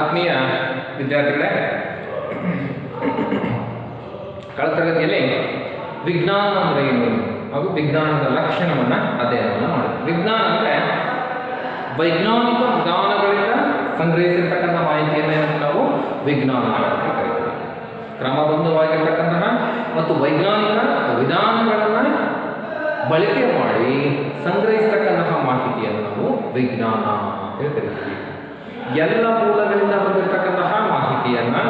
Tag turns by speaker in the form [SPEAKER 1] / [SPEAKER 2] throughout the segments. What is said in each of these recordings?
[SPEAKER 1] ಆತ್ಮೀಯ ವಿದ್ಯಾರ್ಥಿಗಳೇ, ಕಳೆದ ತರಗತಿಯಲ್ಲಿ ವಿಜ್ಞಾನ ಅಂದರೆ ಏನು ಹಾಗೂ ವಿಜ್ಞಾನದ ಲಕ್ಷಣವನ್ನು ಅಧ್ಯಯನವನ್ನು ಮಾಡಿದ್ವಿ. ವಿಜ್ಞಾನ ಅಂದರೆ ವೈಜ್ಞಾನಿಕ ವಿಧಾನಗಳಿಂದ ಸಂಗ್ರಹಿಸಿರ್ತಕ್ಕಂಥ ಮಾಹಿತಿಯನ್ನು ನಾವು ವಿಜ್ಞಾನ ಅಂತ ಕರೀತೀವಿ. ಕ್ರಮಬದ್ಧವಾಗಿರ್ತಕ್ಕಂತಹ ಮತ್ತು ವೈಜ್ಞಾನಿಕ ವಿಧಾನಗಳನ್ನು ಬಳಕೆ ಮಾಡಿ ಸಂಗ್ರಹಿಸ್ತಕ್ಕಂತಹ ಮಾಹಿತಿಯನ್ನು ನಾವು ವಿಜ್ಞಾನ ಅಂತೇಳಿ ಕರಿತೀವಿ. ಎಲ್ಲ ಮೂಲಗಳಿಂದ ಬಂದಿರತಕ್ಕಂತಹ ಮಾಹಿತಿಯನ್ನು,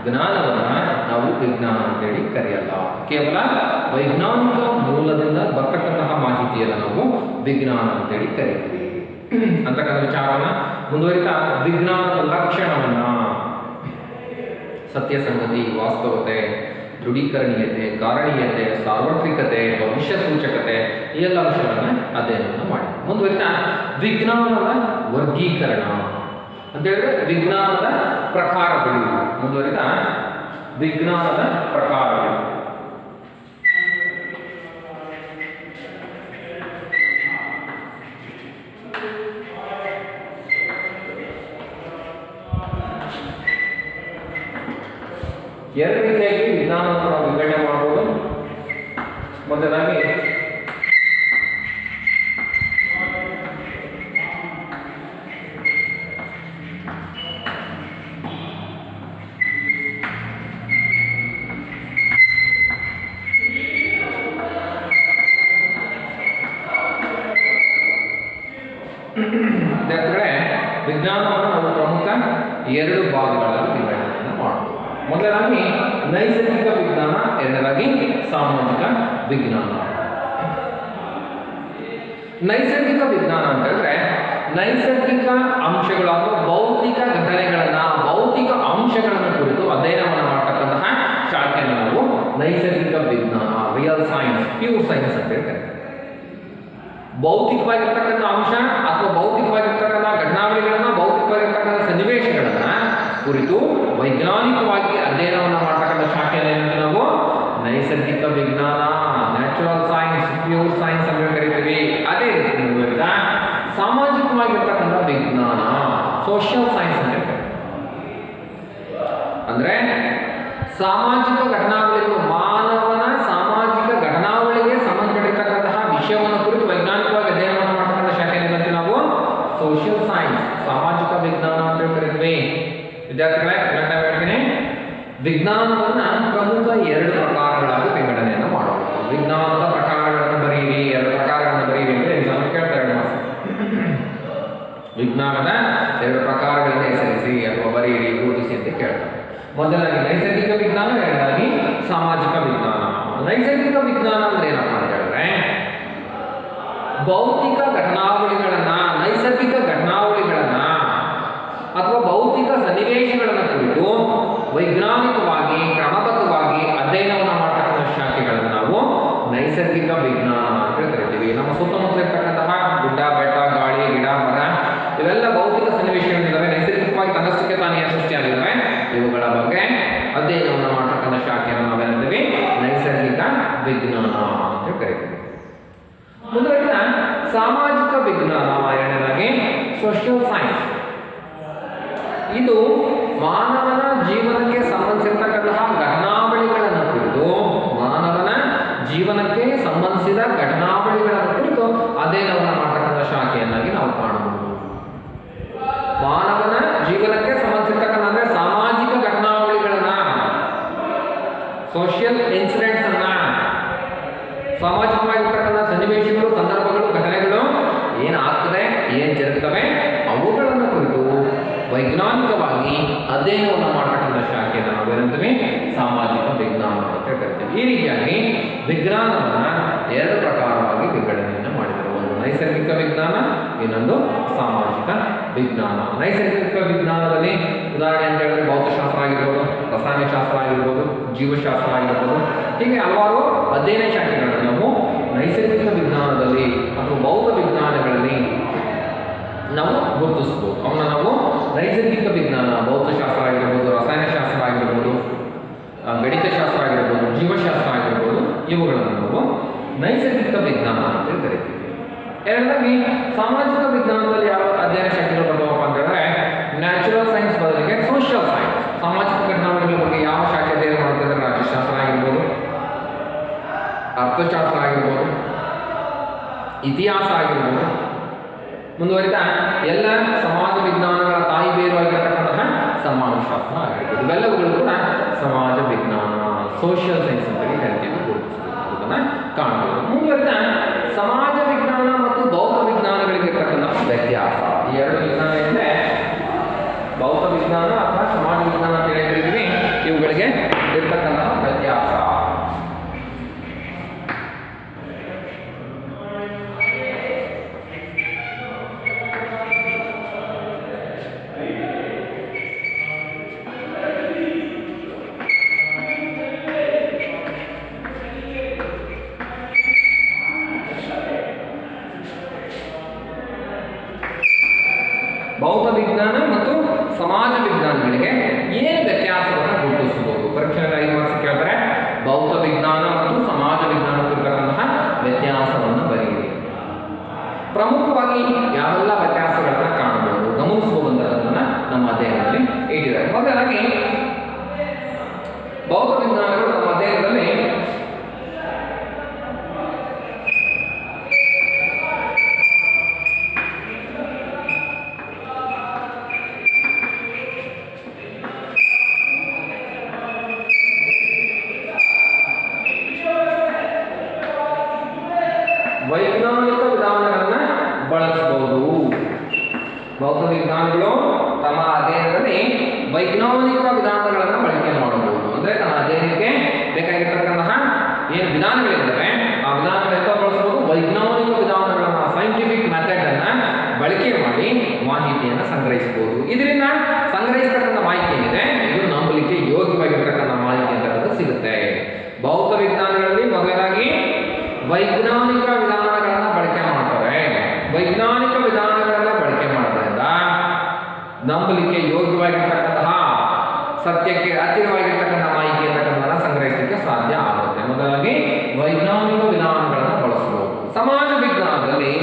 [SPEAKER 1] ಜ್ಞಾನವನ್ನು ನಾವು ವಿಜ್ಞಾನ ಅಂತೇಳಿ ಕರೆಯಲ್ಲ. ಕೇವಲ ವೈಜ್ಞಾನಿಕ ಮೂಲದಿಂದ ಬರ್ತಕ್ಕಂತಹ ಮಾಹಿತಿಯನ್ನು ನಾವು ವಿಜ್ಞಾನ ಅಂತೇಳಿ ಕರಿತೀವಿ ಅಂತಕ್ಕಂಥ ವಿಚಾರವನ್ನು ಮುಂದುವರಿತಾ ವಿಜ್ಞಾನದ ಲಕ್ಷಣವನ್ನು ಸತ್ಯಸಂಗತಿ, ವಾಸ್ತವತೆ, ದೃಢೀಕರಣೀಯತೆ, ಕಾರಣೀಯತೆ, ಸಾರ್ವತ್ರಿಕತೆ, ಭವಿಷ್ಯ ಸೂಚಕತೆ ಈ ಎಲ್ಲ ಅಂಶಗಳನ್ನು ಅಧ್ಯಯನವನ್ನು ಮಾಡಿ ಮುಂದುವರಿತಾ ವಿಜ್ಞಾನದ ವರ್ಗೀಕರಣ ಅಂತ ಹೇಳಿದ್ರೆ ವಿಜ್ಞಾನದ ಪ್ರಕಾರಗಳು. ಮುಂದುವರಿತಾ ವಿಜ್ಞಾನದ ಪ್ರಕಾರಗಳು. ಎರಡು ರೀತಿಯಾಗಿ ವಿಜ್ಞಾನವನ್ನು ನಾವು ವಿಂಗಡಣೆ ಮಾಡಬಹುದು. ಮೊದಲಾಗಿ ವಿದ್ಯಾರ್ಥಿಗಳೇ, ವಿಜ್ಞಾನವನ್ನು ನಾವು ಪ್ರಮುಖ ಎರಡು ಭಾಗಗಳಲ್ಲಿ ವಿಂಗಡಣೆಯನ್ನು ಮಾಡಬಹುದು. ಮೊದಲಾಗಿ ನೈಸರ್ಗಿಕ ವಿಜ್ಞಾನ, ಎರಡನೇದಾಗಿ ಸಾಮಾಜಿಕ ವಿಜ್ಞಾನ. ನೈಸರ್ಗಿಕ ವಿಜ್ಞಾನ ಅಂತ ಹೇಳಿದ್ರೆ ನೈಸರ್ಗಿಕ ಅಂಶಗಳು ಅಥವಾ ಭೌತಿಕ ಘಟನೆಗಳನ್ನ, ಭೌತಿಕ ಅಂಶಗಳನ್ನು ಕುರಿತು ಅಧ್ಯಯನವನ್ನು ಮಾಡತಕ್ಕಂತಹ ಶಾಖೆಯನ್ನು ನಾವು ನೈಸರ್ಗಿಕ ವಿಜ್ಞಾನ, ರಿಯಲ್ ಸೈನ್ಸ್, ಪ್ಯೂರ್ ಸೈನ್ಸ್ ಅಂತ ಹೇಳ್ತಾರೆ. ಭೌತಿಕವಾಗಿರ್ತಕ್ಕಂಥ ಅಂಶ ಅಥವಾ ಭೌತಿಕವಾಗಿರ್ತಕ್ಕಂಥ ಘಟನಾವಳಿಗಳನ್ನ, ಭೌತಿಕವಾಗಿರ್ತಕ್ಕಂಥ ಸನ್ನಿವೇಶಗಳನ್ನ ಕುರಿತು ವೈಜ್ಞಾನಿಕವಾಗಿ ಅಧ್ಯಯನವನ್ನು ಮಾಡತಕ್ಕಂಥ ಶಾಖೆಯನ್ನು ಏನಂತ ನಾವು ನೈಸರ್ಗಿಕ ವಿಜ್ಞಾನ, ನ್ಯಾಚುರಲ್ ಸೈನ್ಸ್, ಪ್ಯೂರ್ ಸೈನ್ಸ್ ಅಂತ ಕರಿತೀವಿ. ಅದೇ ರೀತಿ ಮುಂದುವರಿದ ಸಾಮಾಜಿಕವಾಗಿರ್ತಕ್ಕಂಥ ವಿಜ್ಞಾನ, ಸೋಷಿಯಲ್ ಸೈನ್ಸ್ ಅಂತ ಹೇಳ್ತಾರೆ. ಅಂದ್ರೆ ಸಾಮಾಜಿಕ ಘಟನಾವಳಿಗಳು, ಮಾನವನ ಸಾಮಾಜಿಕ ಘಟನಾವಳಿಗೆ ಸಂಬಂಧಪಟ್ಟಿರ್ತಕ್ಕಂತಹ ವಿಷಯವನ್ನು ಕುರಿತು ವೈಜ್ಞಾನಿಕವಾಗಿ ಅಧ್ಯಯನವನ್ನು ಮಾಡತಕ್ಕಂಥ ಶಾಖೆ ಏನಂತ ನಾವು ಸೋಷಿಯಲ್ ಸೈನ್ಸ್, ಸಾಮಾಜಿಕ ವಿಜ್ಞಾನ ಅಂತ ಕರಿತೀವಿ. ವಿದ್ಯಾರ್ಥಿಗಳೇ, ಹೇಳ್ತೀನಿ, ವಿಜ್ಞಾನವನ್ನ ಪ್ರಮುಖ ಎರಡು ಪ್ರಕಾರಗಳಾಗಿ ವಿಂಗಡಣೆಯನ್ನು ಮಾಡಬಹುದು. ವಿಜ್ಞಾನದ ಪ್ರಕಾರಗಳನ್ನು ಬರೀರಿ, ಎರಡು ಪ್ರಕಾರಗಳನ್ನು ಬರೀರಿ ಅಂತ ಎಕ್ಸಾಮ್ ಕೇಳ್ತಾರೆ. 2 ಮಾರ್ಕ್ಸ್. ವಿಜ್ಞಾನದ ಎರಡು ಪ್ರಕಾರಗಳನ್ನು ಹೆಸರಿಸಿ ಅಥವಾ ಬರೀರಿ, ಗುರುತಿಸಿ ಅಂತ ಕೇಳ್ತಾರೆ. ಮೊದಲಾಗಿ ನೈಸರ್ಗಿಕ ವಿಜ್ಞಾನ, ಎರಡಾಗಿ ಸಾಮಾಜಿಕ ವಿಜ್ಞಾನ. ನೈಸರ್ಗಿಕ ವಿಜ್ಞಾನ ಅಂದ್ರೆ ಏನಪ್ಪ ಅಂತ ಹೇಳಿದ್ರೆ ಭೌತಿಕ ಘಟನಾವಳಿಗಳನ್ನ, ನೈಸರ್ಗಿಕ ಘಟನಾವಳಿಗಳನ್ನ ಅಥವಾ ಭೌತಿಕ ಸನ್ನಿವೇಶಗಳನ್ನು ಕುರಿತು ವೈಜ್ಞಾನಿಕವಾಗಿ, ಕ್ರಮಬದ್ಧವಾಗಿ ಅಧ್ಯಯನವನ್ನು ಮಾಡತಕ್ಕಂಥ ಶಾಖೆಗಳನ್ನು ನಾವು ನೈಸರ್ಗಿಕ ವಿಜ್ಞಾನ ಅಂತ ಕರಿತೀವಿ. ನಮ್ಮ ಸುತ್ತಮುತ್ತ ಇರ್ತಕ್ಕಂತಹ ಗುಡ್ಡ, ಬೆಟ್ಟ, ಗಾಳಿ, ಗಿಡ, ಮರ ಇವೆಲ್ಲ ಭೌತಿಕ ಸನ್ನಿವೇಶಗಳಿದ್ದಾವೆ, ನೈಸರ್ಗಿಕವಾಗಿ ತನ್ನಷ್ಟಕ್ಕೆ ತಾನೇ ಸೃಷ್ಟಿಯಾಗಿದ್ದಾವೆ. ಇವುಗಳ ಬಗ್ಗೆ ಅಧ್ಯಯನವನ್ನು ಮಾಡತಕ್ಕಂಥ ಶಾಖೆಯನ್ನು ನಾವೇನಂತೀವಿ ನೈಸರ್ಗಿಕ ವಿಜ್ಞಾನ ಅಂತ ಕರಿತೀವಿ. ಮುಂದುವರಿದ ಸಾಮಾಜಿಕ ವಿಜ್ಞಾನ, ಎರಡನೇದಾಗಿ ಸೋಷಿಯಲ್ ಸೈನ್ಸ್. ಇದು ಮಾನವನ ಜೀವನಕ್ಕೆ ಸಂಬಂಧಿಸಿರ್ತಕ್ಕಂತಹ ಘಟನಾವಳಿಗಳನ್ನು ಕುರಿತು, ಮಾನವನ ಜೀವನಕ್ಕೆ ಸಂಬಂಧಿಸಿದ ಘಟನಾವಳಿಗಳನ್ನು ಕುರಿತು ಅಧ್ಯಯನವನ್ನು ಮಾಡತಕ್ಕಂಥ ಶಾಖೆಯನ್ನಾಗಿ ನಾವು ಕಾಣಬಹುದು. ಮಾನವನ ಜೀವನಕ್ಕೆ ಸಂಬಂಧಿಸಿರ್ತಕ್ಕಂಥ ಅಂದ್ರೆ ಸಾಮಾಜಿಕ ಘಟನಾವಳಿಗಳನ್ನ, ಸೋಷಿಯಲ್ ಇನ್ಸಿಡೆಂಟ್ಸ್ ಅನ್ನ, ಸಾಮಾಜಿಕವಾಗಿರ್ತಕ್ಕಂಥ ಸನ್ನಿವೇಶಗಳು, ಸಂದರ್ಭಗಳು, ಘಟನೆಗಳು ಏನಾಗ್ತದೆ, ಏನ್ ಜರುಗುತ್ತವೆ ಅವುಗಳನ್ನು ಕುರಿತು ವೈಜ್ಞಾನಿಕವಾಗಿ ಅಧ್ಯಯನವನ್ನು ಮಾಡತಕ್ಕಂಥ ಶಾಖೆಯನ್ನು ನಾವೇನಂತೀವಿ ಸಾಮಾಜಿಕ ವಿಜ್ಞಾನ ಅಂತ ಕರಿತೀವಿ. ಈ ರೀತಿಯಾಗಿ ವಿಜ್ಞಾನವನ್ನು ಎರಡು ಪ್ರಕಾರವಾಗಿ ವಿಂಗಡಣೆಯನ್ನು ಮಾಡಿದರು. ಒಂದು ನೈಸರ್ಗಿಕ ವಿಜ್ಞಾನ, ಇನ್ನೊಂದು ಸಾಮಾಜಿಕ ವಿಜ್ಞಾನ. ನೈಸರ್ಗಿಕ ವಿಜ್ಞಾನದಲ್ಲಿ ಉದಾಹರಣೆ ಅಂತ ಹೇಳಿದ್ರೆ ಭೌತಶಾಸ್ತ್ರ ಆಗಿರ್ಬೋದು, ರಸಾಯನಶಾಸ್ತ್ರ ಆಗಿರ್ಬೋದು, ಜೀವಶಾಸ್ತ್ರ ಆಗಿರ್ಬೋದು, ಹೀಗೆ ಹಲವಾರು ಅಧ್ಯಯನ ಶಾಖೆಗಳನ್ನು ನಾವು ನೈಸರ್ಗಿಕ ವಿಜ್ಞಾನದಲ್ಲಿ ಅಥವಾ ಭೌತ ವಿಜ್ಞಾನಗಳಲ್ಲಿ ನಾವು ಗುರುತಿಸ್ಬೋದು. ಅವನ್ನ ನಾವು ನೈಸರ್ಗಿಕ ವಿಜ್ಞಾನ, ಭೌತಶಾಸ್ತ್ರ ಆಗಿರ್ಬೋದು, ರಸಾಯನಶಾಸ್ತ್ರ ಆಗಿರ್ಬೋದು, ಗಣಿತಶಾಸ್ತ್ರ ಆಗಿರ್ಬೋದು, ಜೀವಶಾಸ್ತ್ರ ಆಗಿರ್ಬೋದು, ಇವುಗಳನ್ನು ನಾವು ನೈಸರ್ಗಿಕ ವಿಜ್ಞಾನ ಅಂತ ಕರಿತೀವಿ. ಎರಡನೇದಾಗಿ ಸಾಮಾಜಿಕ ವಿಜ್ಞಾನದಲ್ಲಿ ಯಾವ ಅಧ್ಯಯನ ಶಾಖೆಗಳು ಬರ್ತವಪ್ಪ ಅಂತ ಹೇಳಿದ್ರೆ ನ್ಯಾಚುರಲ್ ಸೈನ್ಸ್ ಬದಲಿಗೆ ಸೋಷಿಯಲ್ ಸೈನ್ಸ್. ಸಾಮಾಜಿಕ ಘಟನಾವಳಿಗಳ ಬಗ್ಗೆ ಯಾವ ಶಾಖೆ ಅಧ್ಯಯನ ಮಾಡುತ್ತದೆ? ರಾಜ್ಯಶಾಸ್ತ್ರ ಆಗಿರ್ಬೋದು, ಅರ್ಥಶಾಸ್ತ್ರ ಆಗಿರ್ಬೋದು, ಇತಿಹಾಸ ಆಗಿರ್ಬೋದು. ಮುಂದುವರಿತಾ ಎಲ್ಲ ಸಮಾಜ ವಿಜ್ಞಾನಗಳ ತಾಯಿ ಬೇರು ಆಗಿರತಕ್ಕಂತಹ ಸಮಾಜಶಾಸ್ತ್ರ ಆಗಿರ್ಬೋದು. ಇವೆಲ್ಲವುಗಳು ಕೂಡ ಸಮಾಜ ವಿಜ್ಞಾನ, ಸೋಷಿಯಲ್ ಸೈನ್ಸ್ ಅಂತ ಕರಿತೀವಿ, ಗುರುತಿಸೋದನ್ನ ಕಾಣಬಹುದು. ಮುಂದುವರಿತಾ ಸಮಾಜ ವಿಜ್ಞಾನ ಮತ್ತು ಭೌತ ವಿಜ್ಞಾನಗಳಿಗೆ ಇರ್ತಕ್ಕಂತಹ ವ್ಯತ್ಯಾಸ. ಈ ಎರಡು ವಿಜ್ಞಾನ ಎಂದರೆ ಭೌತ ವಿಜ್ಞಾನ ಅಥವಾ ಸಮಾಜ ವಿಜ್ಞಾನ ಅಂತ ಹೇಳಿದ್ವಿ. ಇವುಗಳಿಗೆ ಇರ್ತಕ್ಕಂತಹ ವ್ಯತ್ಯಾಸ. ಭೌತ ವಿಜ್ಞಾನ ಮತ್ತು ಸಮಾಜ ವಿಜ್ಞಾನಗಳಿಗೆ ಏನು ವ್ಯತ್ಯಾಸವನ್ನು ಗುರುತಿಸಬಹುದು? ಪರೀಕ್ಷೆಯಲ್ಲಿ 5 ಮಾರ್ಕ್ಸ್ ಕೇಳ್ತಾರೆ. ಭೌತ ವಿಜ್ಞಾನ ಮತ್ತು ಸಮಾಜ ವಿಜ್ಞಾನಕ್ಕಿರ್ತಕ್ಕಂತಹ ವ್ಯತ್ಯಾಸವನ್ನು ಬರೆಯಿರಿ. ಪ್ರಮುಖವಾಗಿ ಯಾವೆಲ್ಲ ವ್ಯತ್ಯಾಸಗಳನ್ನು ಕಾಣಬಹುದು, ಗಮನಿಸಬಹುದನ್ನು ನಮ್ಮ ಅಧ್ಯಯನದಲ್ಲಿ ಇಟ್ಟಿದ್ದಾರೆ. ಮೊದಲಾಗಿ ಭೌತ ವಿಜ್ಞಾನಗಳು ನಮ್ಮ ಅಧ್ಯಯನದಲ್ಲಿ ವೈಜ್ಞಾನಿಕ ವಿಧಾನಗಳನ್ನು ಬಳಸಬಹುದು. ಭೌತ ವಿಜ್ಞಾನಿಗಳು ತಮ್ಮ ಅಧ್ಯಯನದಲ್ಲಿ ವೈಜ್ಞಾನಿಕ ವಿಧಾನಗಳನ್ನು ಬಳಕೆ ಮಾಡಬಹುದು. ಅಂದರೆ ತಮ್ಮ ಅಧ್ಯಯನಕ್ಕೆ ಬೇಕಾಗಿರ್ತಕ್ಕಂತಹ ಏನು ವಿಧಾನಗಳಿದ್ದಾವೆ ಆ ವಿಧಾನಗಳಿಂದ ಬಳಸಬಹುದು. ವೈಜ್ಞಾನಿಕ ವಿಧಾನಗಳನ್ನು, ಸೈಂಟಿಫಿಕ್ ಮೆಥಡ್ ಅನ್ನ ಬಳಕೆ ಮಾಡಿ ಮಾಹಿತಿಯನ್ನು ಸಂಗ್ರಹಿಸಬಹುದು. ಇದರಿಂದ ಸಂಗ್ರಹಿಸತಕ್ಕಂಥ ಮಾಹಿತಿ ಏನಿದೆ ಇದು ನಂಬಲಿಕ್ಕೆ ಯೋಗ್ಯವಾಗಿರ್ತಕ್ಕಂಥ ಮಾಹಿತಿ ಅಂತ ಸಿಗುತ್ತೆ. ಭೌತ ವಿಜ್ಞಾನಗಳಲ್ಲಿ ಮೊದಲಾಗಿ ವೈಜ್ಞಾನಿಕ ವಿಧಾನಗಳನ್ನು ಬಳಕೆ ಮಾಡ್ತಾರೆ. ವೈಜ್ಞಾನಿಕ ವಿಧಾನಗಳನ್ನು ಬಳಕೆ ಮಾಡೋದ್ರಿಂದ ನಂಬಲಿಕ್ಕೆ ಯೋಗ್ಯವಾಗಿರ್ತಕ್ಕಂತಹ, ಸತ್ಯಕ್ಕೆ ಹತ್ತಿರವಾಗಿರ್ತಕ್ಕಂಥ ಮಾಹಿತಿ ಅಂತಕ್ಕಂಥದ್ದನ್ನು ಸಂಗ್ರಹಿಸಲಿಕ್ಕೆ ಸಾಧ್ಯ ಆಗುತ್ತೆ. ಮೊದಲಾಗಿ ವೈಜ್ಞಾನಿಕ ವಿಧಾನಗಳನ್ನು ಬಳಸಬಹುದು. ಸಮಾಜ ವಿಜ್ಞಾನದಲ್ಲಿ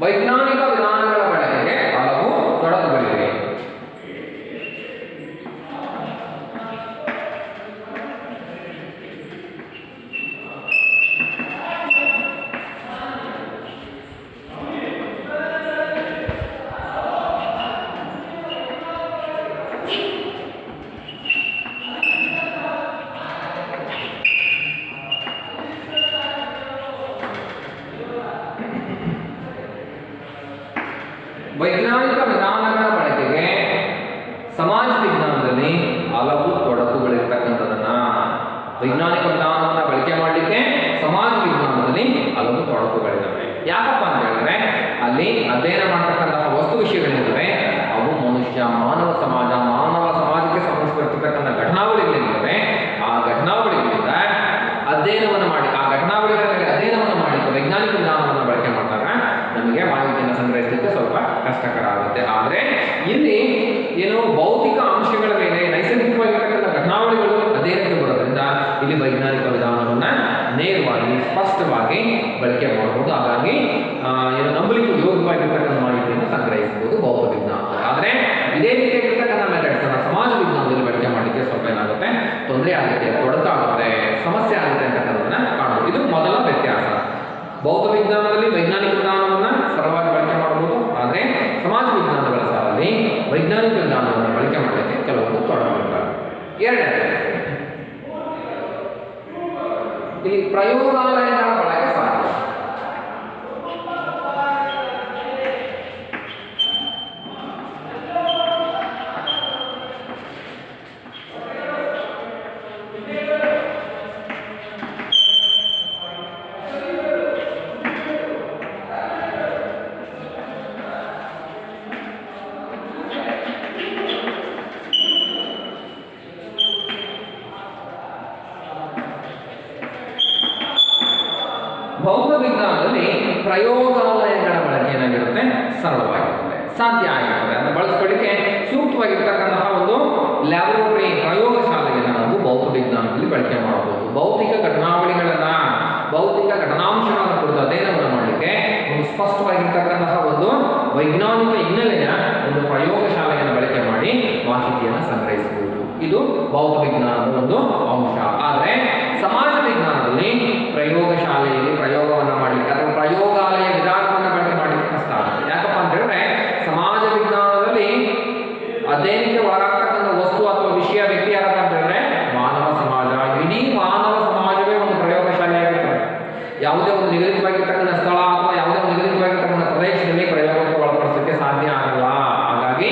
[SPEAKER 1] ವೈಜ್ಞಾನಿಕ ವಿಧಾನಗಳ ಬಳಕೆಗೆ ಹಲವು ತೊಡಕುಗಳಿವೆ. ವೈಜ್ಞಾನಿಕ ವಿಧಾನಗಳ ಬಳಕೆಗೆ ಸಮಾಜ ವಿಜ್ಞಾನದಲ್ಲಿ ಹಲವು ತೊಡಕುಗಳಿರ್ತಕ್ಕಂಥದನ್ನ, ವೈಜ್ಞಾನಿಕ ವಿಧಾನವನ್ನು ಬಳಕೆ ಮಾಡಲಿಕ್ಕೆ ಸಮಾಜ ವಿಜ್ಞಾನದಲ್ಲಿ ಹಲವು ತೊಡಕುಗಳಿದ್ದಾವೆ. ಯಾಕಪ್ಪ ಅಂತ ಹೇಳಿದ್ರೆ ಅಲ್ಲಿ ಅಧ್ಯಯನ ಮಾಡತಕ್ಕಂತಹ ವಸ್ತು ವಿಷಯಗಳಿದ್ದಾವೆ. ಅವು ಮನುಷ್ಯ, ಮಾನವ ಸಮಾಜಕ್ಕೆ ಸಂಬಂಧಿಸಿರ್ತಕ್ಕಂಥ ಘಟನಾವಳಿಗಳಿದ್ದಾವೆ. ಆ ಘಟನಾವಳಿಗಳಿಂದ ಅಧ್ಯಯನವನ್ನು ಮಾಡಿ, ಆ ಘಟನಾವಳಿಗಳ ಮೇಲೆ ಅಧ್ಯಯನವನ್ನು ಮಾಡಲಿಕ್ಕೆ ವೈಜ್ಞಾನಿಕ ವಿಧಾನವನ್ನು ಬಳಕೆ ಮಾಡಿದಾಗ ನಮಗೆ ಮಾಹಿತಿಯನ್ನು ಸಂಗ್ರಹಿಸಲಿಕ್ಕೆ ಸ್ವಲ್ಪ ಕಷ್ಟಕರ ಆಗುತ್ತೆ. ಆದರೆ ಇಲ್ಲಿ ಏನು ಭೌತಿಕ ಅಂಶಗಳ ಮೇಲೆ ನೈಸರ್ಗಿಕವಾಗಿರ್ತಕ್ಕಂಥ ಘಟನಾವಳಿಗಳು ಅಧ್ಯಯನಕ್ಕೆ ಬರೋದ್ರಿಂದ ಇಲ್ಲಿ ವೈಜ್ಞಾನಿಕ ವಿಧಾನವನ್ನು ನೇರವಾಗಿ ಸ್ಪಷ್ಟವಾಗಿ ಬಳಕೆ ಮಾಡಬಹುದು. ಹಾಗಾಗಿ ಏನು ನಂಬಲಿಕ್ಕೆ ಯೋಗ್ಯವಾಗಿರ್ತಕ್ಕಂಥ ಮಾಹಿತಿಯನ್ನು ಸಂಗ್ರಹಿಸಬಹುದು ಭೌತ ವಿಜ್ಞಾನದಲ್ಲಿ. ಆದರೆ ಇದೇ ರೀತಿಯಾಗಿರ್ತಕ್ಕಂಥ ಮೆಥಡ್ಸ್ ಅನ್ನು ಸಮಾಜ ವಿಜ್ಞಾನದಲ್ಲಿ ಬಳಕೆ ಮಾಡಲಿಕ್ಕೆ ಸ್ವಲ್ಪ ಏನಾಗುತ್ತೆ, ತೊಂದರೆ ಆಗುತ್ತೆ, ತೊಡಕಾಗುತ್ತೆ, ಸಮಸ್ಯೆ ಆಗುತ್ತೆ ಅಂತಕ್ಕಂಥದ್ದನ್ನ ಕಾಣಬಹುದು. ಇದು ಮೊದಲ ವ್ಯತ್ಯಾಸ. ಭೌತ ವಿಜ್ಞಾನದಲ್ಲಿ ವೈಜ್ಞಾನಿಕ ವಿಧಾನವನ್ನು ಸರಳವಾಗಿ ಬಳಕೆ ಮಾಡಬಹುದು. ಆದರೆ ಸಮಾಜ ವಿಜ್ಞಾನಗಳ ಸಾಲಲ್ಲಿ ವೈಜ್ಞಾನಿಕ ವಿಧಾನವನ್ನು ಬಳಕೆ ಮಾಡಲಿಕ್ಕೆ ಕೆಲವೊಂದು ತೊಡಕುಗಳು. ಎರಡನೇ, ಇಲ್ಲಿ ಪ್ರಯೋಗಾಲಯಗಳ ಬಳಕೆ ಸಾಧ್ಯ. ಭೌತ ವಿಜ್ಞಾನದಲ್ಲಿ ಪ್ರಯೋಗಾಲಯಗಳ ಬಳಕೆ ಏನಾಗಿರುತ್ತೆ, ಸರಳವಾಗಿರುತ್ತೆ, ಸಾಧ್ಯ ಆಗಿರುತ್ತೆ. ಅದನ್ನು ಬಳಸ್ಕೊಳ್ಳಿಕ್ಕೆ ಸೂಕ್ತವಾಗಿರ್ತಕ್ಕಂತಹ ಒಂದು ಲ್ಯಾಬೊರೇಟರಿ, ಪ್ರಯೋಗಶಾಲೆಯನ್ನು ನಾವು ಭೌತ ವಿಜ್ಞಾನದಲ್ಲಿ ಬಳಕೆ ಮಾಡಬಹುದು. ಭೌತಿಕ ಘಟನಾವಳಿಗಳನ್ನ, ಭೌತಿಕ ಘಟನಾಂಶಗಳನ್ನು ಕುರಿತು ಅಧ್ಯಯನವನ್ನು ಮಾಡಲಿಕ್ಕೆ ಒಂದು ಸ್ಪಷ್ಟವಾಗಿರ್ತಕ್ಕಂತಹ ಒಂದು ವೈಜ್ಞಾನಿಕ ಹಿನ್ನೆಲೆಯ ಒಂದು ಪ್ರಯೋಗಶಾಲೆಯನ್ನು ಬಳಕೆ ಮಾಡಿ ಮಾಹಿತಿಯನ್ನು ಸಂಗ್ರಹಿಸಬಹುದು. ಇದು ಭೌತ ವಿಜ್ಞಾನದ ಒಂದು ಅಂಶ. ಆದರೆ ಸಮಾಜ ವಿಜ್ಞಾನದಲ್ಲಿ ಪ್ರಯೋಗಶಾಲೆಯಲ್ಲಿ ಪ್ರಯೋಗವನ್ನು ಮಾಡಲಿಕ್ಕೆ ಅಥವಾ ಪ್ರಯೋಗಾಲಯ ವಿಧಾನವನ್ನು ಬಳಕೆ ಮಾಡಲಿಕ್ಕೆ ಕಷ್ಟ ಆಗುತ್ತೆ. ಯಾಕಪ್ಪ ಅಂತ ಹೇಳಿದ್ರೆ ಸಮಾಜ ವಿಜ್ಞಾನದಲ್ಲಿ ಅಧ್ಯಯನಕ್ಕೆ ಒಳಗಾಗ್ತಕ್ಕಂಥ ವಸ್ತು ಅಥವಾ ವಿಷಯ ವ್ಯಕ್ತಿ ಯಾರಪ್ಪ ಅಂತ ಹೇಳಿದ್ರೆ ಮಾನವ ಸಮಾಜ. ಇಡೀ ಮಾನವ ಸಮಾಜವೇ ಒಂದು ಪ್ರಯೋಗಶಾಲೆ ಆಗಿರ್ತದೆ. ಯಾವುದೇ ಒಂದು ನಿಗದಿತವಾಗಿರ್ತಕ್ಕಂಥ ಸ್ಥಳ ಅಥವಾ ಯಾವುದೇ ಒಂದು ನಿಗದಿತವಾಗಿರ್ತಕ್ಕಂಥ ಪ್ರದೇಶದಲ್ಲಿ ಪ್ರಯೋಗಕ್ಕೆ ಒಳಪಡಿಸಲಿಕ್ಕೆ ಸಾಧ್ಯ ಆಗಲ್ಲ. ಹಾಗಾಗಿ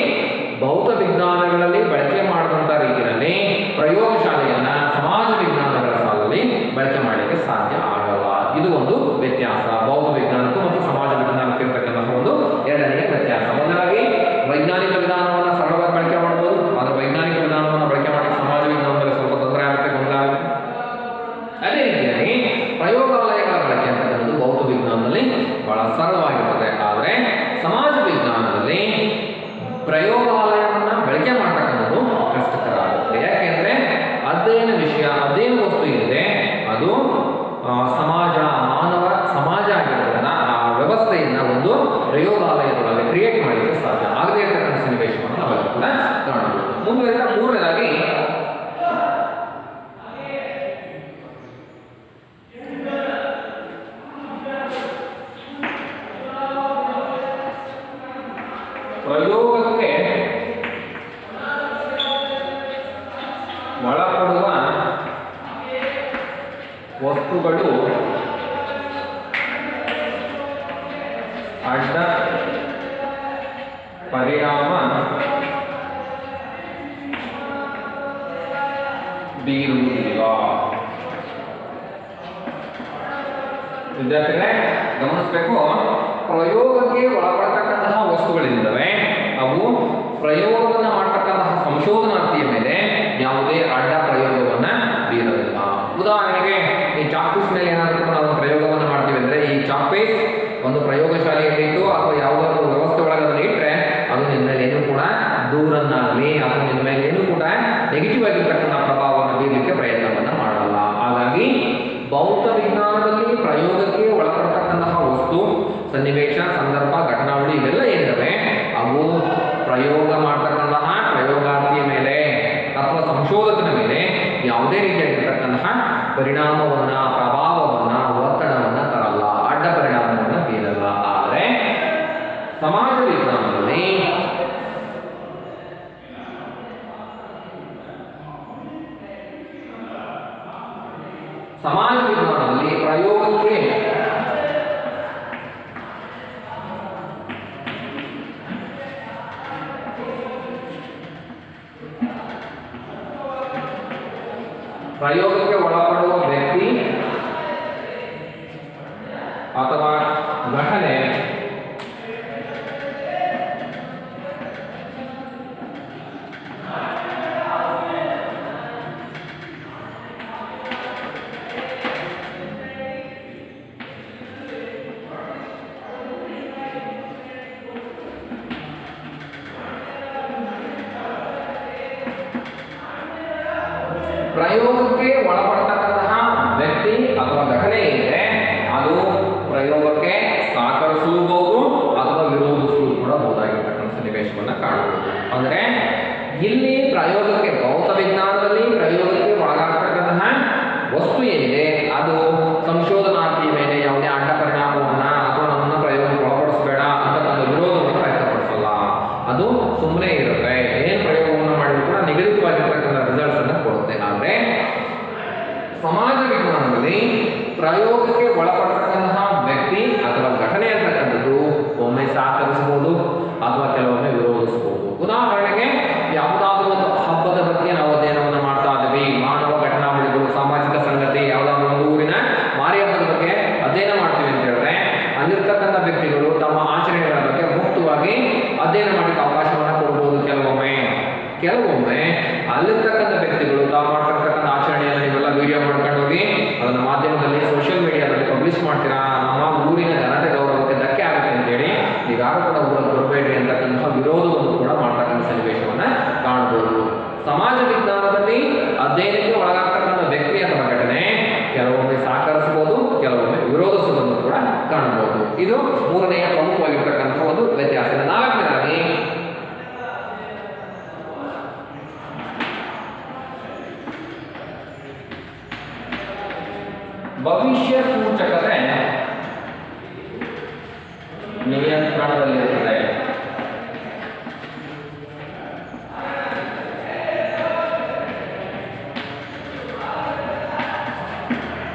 [SPEAKER 1] ಭೌತ ವಿಜ್ಞಾನಗಳಲ್ಲಿ ಬಳಕೆ ಮಾಡಿದಂಥ ರೀತಿಯಲ್ಲಿ ಪ್ರಯೋಗಶಾಲೆಯನ್ನ ಸಮಾಜ ವಿಜ್ಞಾನಗಳ ಸಾಲಲ್ಲಿ ಬಳಕೆ ಮಾಡಲಿಕ್ಕೆ ಸಾಧ್ಯ ಆಗಲ್ಲ. ಇದು ಒಂದು ವ್ಯತ್ಯಾಸ ಭೌತ ವಿಜ್ಞಾನಕ್ಕೂ ಮತ್ತು ಸಮಾಜ ವಿಜ್ಞಾನಕ್ಕೆ ಇರತಕ್ಕಂತಹ ಒಂದು ಎರಡನೆಯ ವ್ಯತ್ಯಾಸ. ಮೊದಲಾಗಿ ವೈಜ್ಞಾನಿಕ ವಿಧಾನವನ್ನು ಸರಳವಾಗಿ ಬಳಕೆ ಮಾಡಬಹುದು. ಆದರೆ ವೈಜ್ಞಾನಿಕ ವಿಧಾನವನ್ನು ಬಳಕೆ ಮಾಡಲಿಕ್ಕೆ ಸಮಾಜ ವಿಜ್ಞಾನದಲ್ಲಿ ಸ್ವಲ್ಪ ತೊಂದರೆ ಆಗುತ್ತೆ, ಗೊಂದಲ ಆಗುತ್ತೆ. ಅದೇ ರೀತಿಯಾಗಿ ಪ್ರಯೋಗಾಲಯಗಳ ಬಳಕೆ ಅಂತಕ್ಕಂಥದ್ದು ಭೌತ ವಿಜ್ಞಾನದಲ್ಲಿ ಬಹಳ ಸರಳವಾಗಿರ್ತದೆ. ಆದರೆ ಸಮಾಜ ವಿಜ್ಞಾನದಲ್ಲಿ ಪ್ರಯೋಗಾಲಯವನ್ನು ಬಳಕೆ ಮಾಡ್ತಕ್ಕಂಥದ್ದು ಕಷ್ಟಕರ ಆಗುತ್ತೆ. ಯಾಕೆಂದ್ರೆ ಅಧ್ಯಯನ ವಿಷಯ ಅಧ್ಯಯನ ವಸ್ತು ಏನಿದೆ ಅದು ಸಮಾಜ ಮಾನವ ಸಮಾಜ ಆಗಿರೋದ್ರಿಂದ ಆ ವ್ಯವಸ್ಥೆಯನ್ನ ಒಂದು ಪ್ರಯೋಗಾಲಯದೊಳಗೆ ಕ್ರಿಯೇಟ್ ಮಾಡಲಿಕ್ಕೆ ಸಾಧ್ಯ ಆಗದೇ ಇರತಕ್ಕಂಥ ಸನ್ನಿವೇಶವನ್ನು ನಾವೆಲ್ಲ ಕೂಡ ಕಾಣಬಹುದು. ಮುಂದುವರೆದ ಮೂರನೇದಾಗಿ ಪ್ರಯೋಗಕ್ಕೆ ಒಳಪಡುವ ವಸ್ತುಗಳು ಅಡ್ಡ ಪರಿಣಾಮ ಬೀರುವುದಿಲ್ಲ. ವಿದ್ಯಾರ್ಥಿಗಳೇ ಗಮನಿಸಬೇಕು, ಪ್ರಯೋಗಕ್ಕೆ ಒಳಪಡತಕ್ಕಂತಹ ವಸ್ತುಗಳಿದ್ದಾವೆ. ಅವು ಪ್ರಯೋಗವನ್ನು ಮಾಡತಕ್ಕಂತಹ ಸಂಶೋಧನಾರ್ಥಿಯ ಮೇಲೆ ಯಾವುದೇ ಅಡ್ಡ ಪ್ರಯೋಗವನ್ನ ಬೀರೋದಿಲ್ಲ. ಉದಾಹರಣೆಗೆ ಈ ಚಾಕ್ಪೀಸ್ ಮೇಲೆ ಏನಾದರೂ ನಾವು ಪ್ರಯೋಗವನ್ನು ಮಾಡ್ತೀವಿ ಅಂದ್ರೆ ಈ ಚಾಕ್ಪೀಸ್ ಒಂದು ಪ್ರಯೋಗಶಾಲೆಯಲ್ಲಿ ಇಟ್ಟು ಅಥವಾ ಯಾವುದೋ ಒಂದು ವ್ಯವಸ್ಥೆ ಒಳಗೆ ಅದನ್ನು ಇಟ್ಟರೆ ಅದು ನಿನ್ನ ಮೇಲೆ ಏನೂ ಕೂಡ ದೂರನ್ನಾಗಲಿ ಅಥವಾ ನಿನ್ನ ಮೇಲೆ ಏನೂ ಕೂಡ ನೆಗೆಟಿವ್ ಆಗಿರ್ತಕ್ಕಂಥ ಪ್ರಭಾವವನ್ನು ಬೀರಲಿಕ್ಕೆ ಪ್ರಯತ್ನವನ್ನು ಮಾಡಲ್ಲ. ಹಾಗಾಗಿ ಭೌತ ವಿಜ್ಞಾನದಲ್ಲಿ ಪ್ರಯೋಗಕ್ಕೆ ಒಳಪಡ್ತಕ್ಕಂತಹ ವಸ್ತು ಸನ್ನಿವೇಶ ಸಂದರ್ಭ ಘಟನಾವಳಿ ಇವೆಲ್ಲ ಏನಿದಾವೆ ಅವು ಪ್ರಯೋಗ ಮಾಡ್ತಕ್ಕಂತಹ ಪ್ರಯೋಗಾರ್ಥಿಯ ಮೇಲೆ ಅಥವಾ ಸಂಶೋಧಕನ ಮೇಲೆ ಯಾವುದೇ ರೀತಿಯಾಗಿರ್ತಕ್ಕಂತಹ ಪರಿಣಾಮವನ್ನ ಪ್ರಭಾವವನ್ನ ಒತ್ತಡವನ್ನ ತರಲ್ಲ, ಅಡ್ಡ ಪರಿಣಾಮವನ್ನ ಬೀರಲ್ಲ. ಆದರೆ ಸಮಾಜ ವಿಜ್ಞಾನದಲ್ಲಿ ಪ್ರಯೋಗಕ್ಕೆ ಒಳಪಡುವ ವ್ಯಕ್ತಿ ಅಥವಾ ಘಟನೆ ಪ್ರಯೋಗಕ್ಕೆ ಒಳಪಡತಕ್ಕಂತಹ ವ್ಯಕ್ತಿ ಅಥವಾ ಘಟನೆ ಏನಿದೆ ಅದು ಪ್ರಯೋಗಕ್ಕೆ ಸಹಕರಿಸಲೂಬಹುದು ಅಥವಾ ವಿರೋಧಿಸಲು ಕೂಡ ಬಹುದಾಗಿರ್ತಕ್ಕಂಥ ಸನ್ನಿವೇಶವನ್ನು ಕಾಣಬಹುದು. ಅಂದರೆ ಇಲ್ಲಿ ಪ್ರಯೋಗಕ್ಕೆ ಭೌತ ವಿಜ್ಞಾನದಲ್ಲಿ ಪ್ರಯೋಗಕ್ಕೆ ಒಳಗಾಗ್ತಕ್ಕಂತಹ ವಸ್ತು ಏನಿದೆ ಅದು ಸಂಶೋಧನಾರ್ಥಿಯ ಮೇಲೆ ಯಾವುದೇ ಅಡ್ಡ ಪರಿಣಾಮವನ್ನ ಅಥವಾ ನಮ್ಮನ್ನು ಪ್ರಯೋಗಕ್ಕೆ ಒಳಪಡಿಸಬೇಡ ಅಂತಕ್ಕಂಥ ವಿರೋಧವನ್ನು ವ್ಯಕ್ತಪಡಿಸಲ್ಲ. ಅದು ಸುಮ್ಮನೆ ಇರುತ್ತೆ. ಏನು ಪ್ರಯೋಗವನ್ನು ಮಾಡಿದ್ರು ಕೂಡ ನಿಗದಿತವಾಗಿರ್ತಕ್ಕಂಥ ರಿಸಲ್ಟ್ಸ್ ಅನ್ನು ಕೊಡುತ್ತೆ. ಆದರೆ ಸಮಾಜ ವಿಜ್ಞಾನದಲ್ಲಿ ಪ್ರಯೋಗಕ್ಕೆ ಒಳಪಡ್ತಕ್ಕಂತಹ ವ್ಯಕ್ತಿ ಅಥವಾ ಘಟನೆ ಅಂತಕ್ಕಂಥದ್ದು ಒಮ್ಮೆ ಸಹಕರಿಸಬಹುದು ಅಥವಾ ಕೆಲವೊಮ್ಮೆ ವಿರೋಧಿಸಬಹುದು. ಉದಾಹರಣೆಗೆ ಯಾವುದಾದ್ರೂ ಒಂದು ಹಬ್ಬದ ಬಗ್ಗೆ ನಾವು ಅಧ್ಯಯನವನ್ನು ಮಾಡ್ತಾ ಇದ್ದೀವಿ. ಮಾನವ ಘಟನಾವಳಿಗಳು, ಸಾಮಾಜಿಕ ಸಂಗತಿ, ಯಾವುದಾದ್ರೂ ಒಂದು ಊರಿನ ಮಾರಿ ಹಬ್ಬದ ಬಗ್ಗೆ ಅಧ್ಯಯನ ಮಾಡ್ತೀವಿ ಅಂತ ಹೇಳಿದ್ರೆ ಅಲ್ಲಿರ್ತಕ್ಕಂಥ ವ್ಯಕ್ತಿಗಳು ತಮ್ಮ ಆಚರಣೆಗಳ ಬಗ್ಗೆ ಮುಕ್ತವಾಗಿ ಅಧ್ಯಯನ ಮಾಡಲಿಕ್ಕೆ ಅವಕಾಶವನ್ನು ಕೊಡಬಹುದು. ಕೆಲವೊಮ್ಮೆ ಅಲ್ಲಿರ್ತಕ್ಕಂಥ ವ್ಯಕ್ತಿಗಳು ತಾವು ಮಾಡ್ತಿರ್ತಕ್ಕಂಥ ಆಚರಣೆಯನ್ನು ನೀವೆಲ್ಲ ವಿಡಿಯೋ ಮಾಡ್ಕೊಂಡು ಹೋಗಿ ಅದನ್ನು ಮಾಧ್ಯಮದಲ್ಲಿ ಸೋಷಿಯಲ್ ಮೀಡಿಯಾದಲ್ಲಿ ಪಬ್ಲಿಷ್ ಮಾಡ್ತೀರಾ, ನಮ್ಮ ಊರಿನ ಘನತೆ ಗೌರವಕ್ಕೆ ಧಕ್ಕೆ ಆಗುತ್ತೆ ಅಂತೇಳಿ ನೀವ್ಯಾರು ಕೂಡ ಊರಲ್ಲಿ ಬರಬೇಡ್ರಿ ಅಂತಕ್ಕಂತಹ ವಿರೋಧವನ್ನು ಕೂಡ ಮಾಡ್ತಕ್ಕಂಥ ಸನ್ನಿವೇಶವನ್ನು ಕಾಣಬಹುದು. ಸಮಾಜ ವಿಜ್ಞಾನದಲ್ಲಿ ಅಧ್ಯಯನಕ್ಕೆ ಒಳಗಾಗ್ತಕ್ಕಂಥ ವ್ಯಕ್ತಿ ಅಥವಾ ಘಟನೆ ಕೆಲವೊಮ್ಮೆ ಸಹಕರಿಸಬಹುದು, ಕೆಲವೊಮ್ಮೆ ವಿರೋಧಿಸುವುದನ್ನು ಕೂಡ ಕಾಣಬಹುದು. ಇದು ಮೂರನೆಯ ಪ್ರಮುಖವಾಗಿರ್ತಕ್ಕಂಥ ಒಂದು ವ್ಯತ್ಯಾಸ. ನಾಲ್ಕನೇದಾಗಿ ಭವಿಷ್ಯ ಸೂಚಕತೆ ನಿಯಂತ್ರಣದಲ್ಲಿರುತ್ತದೆ.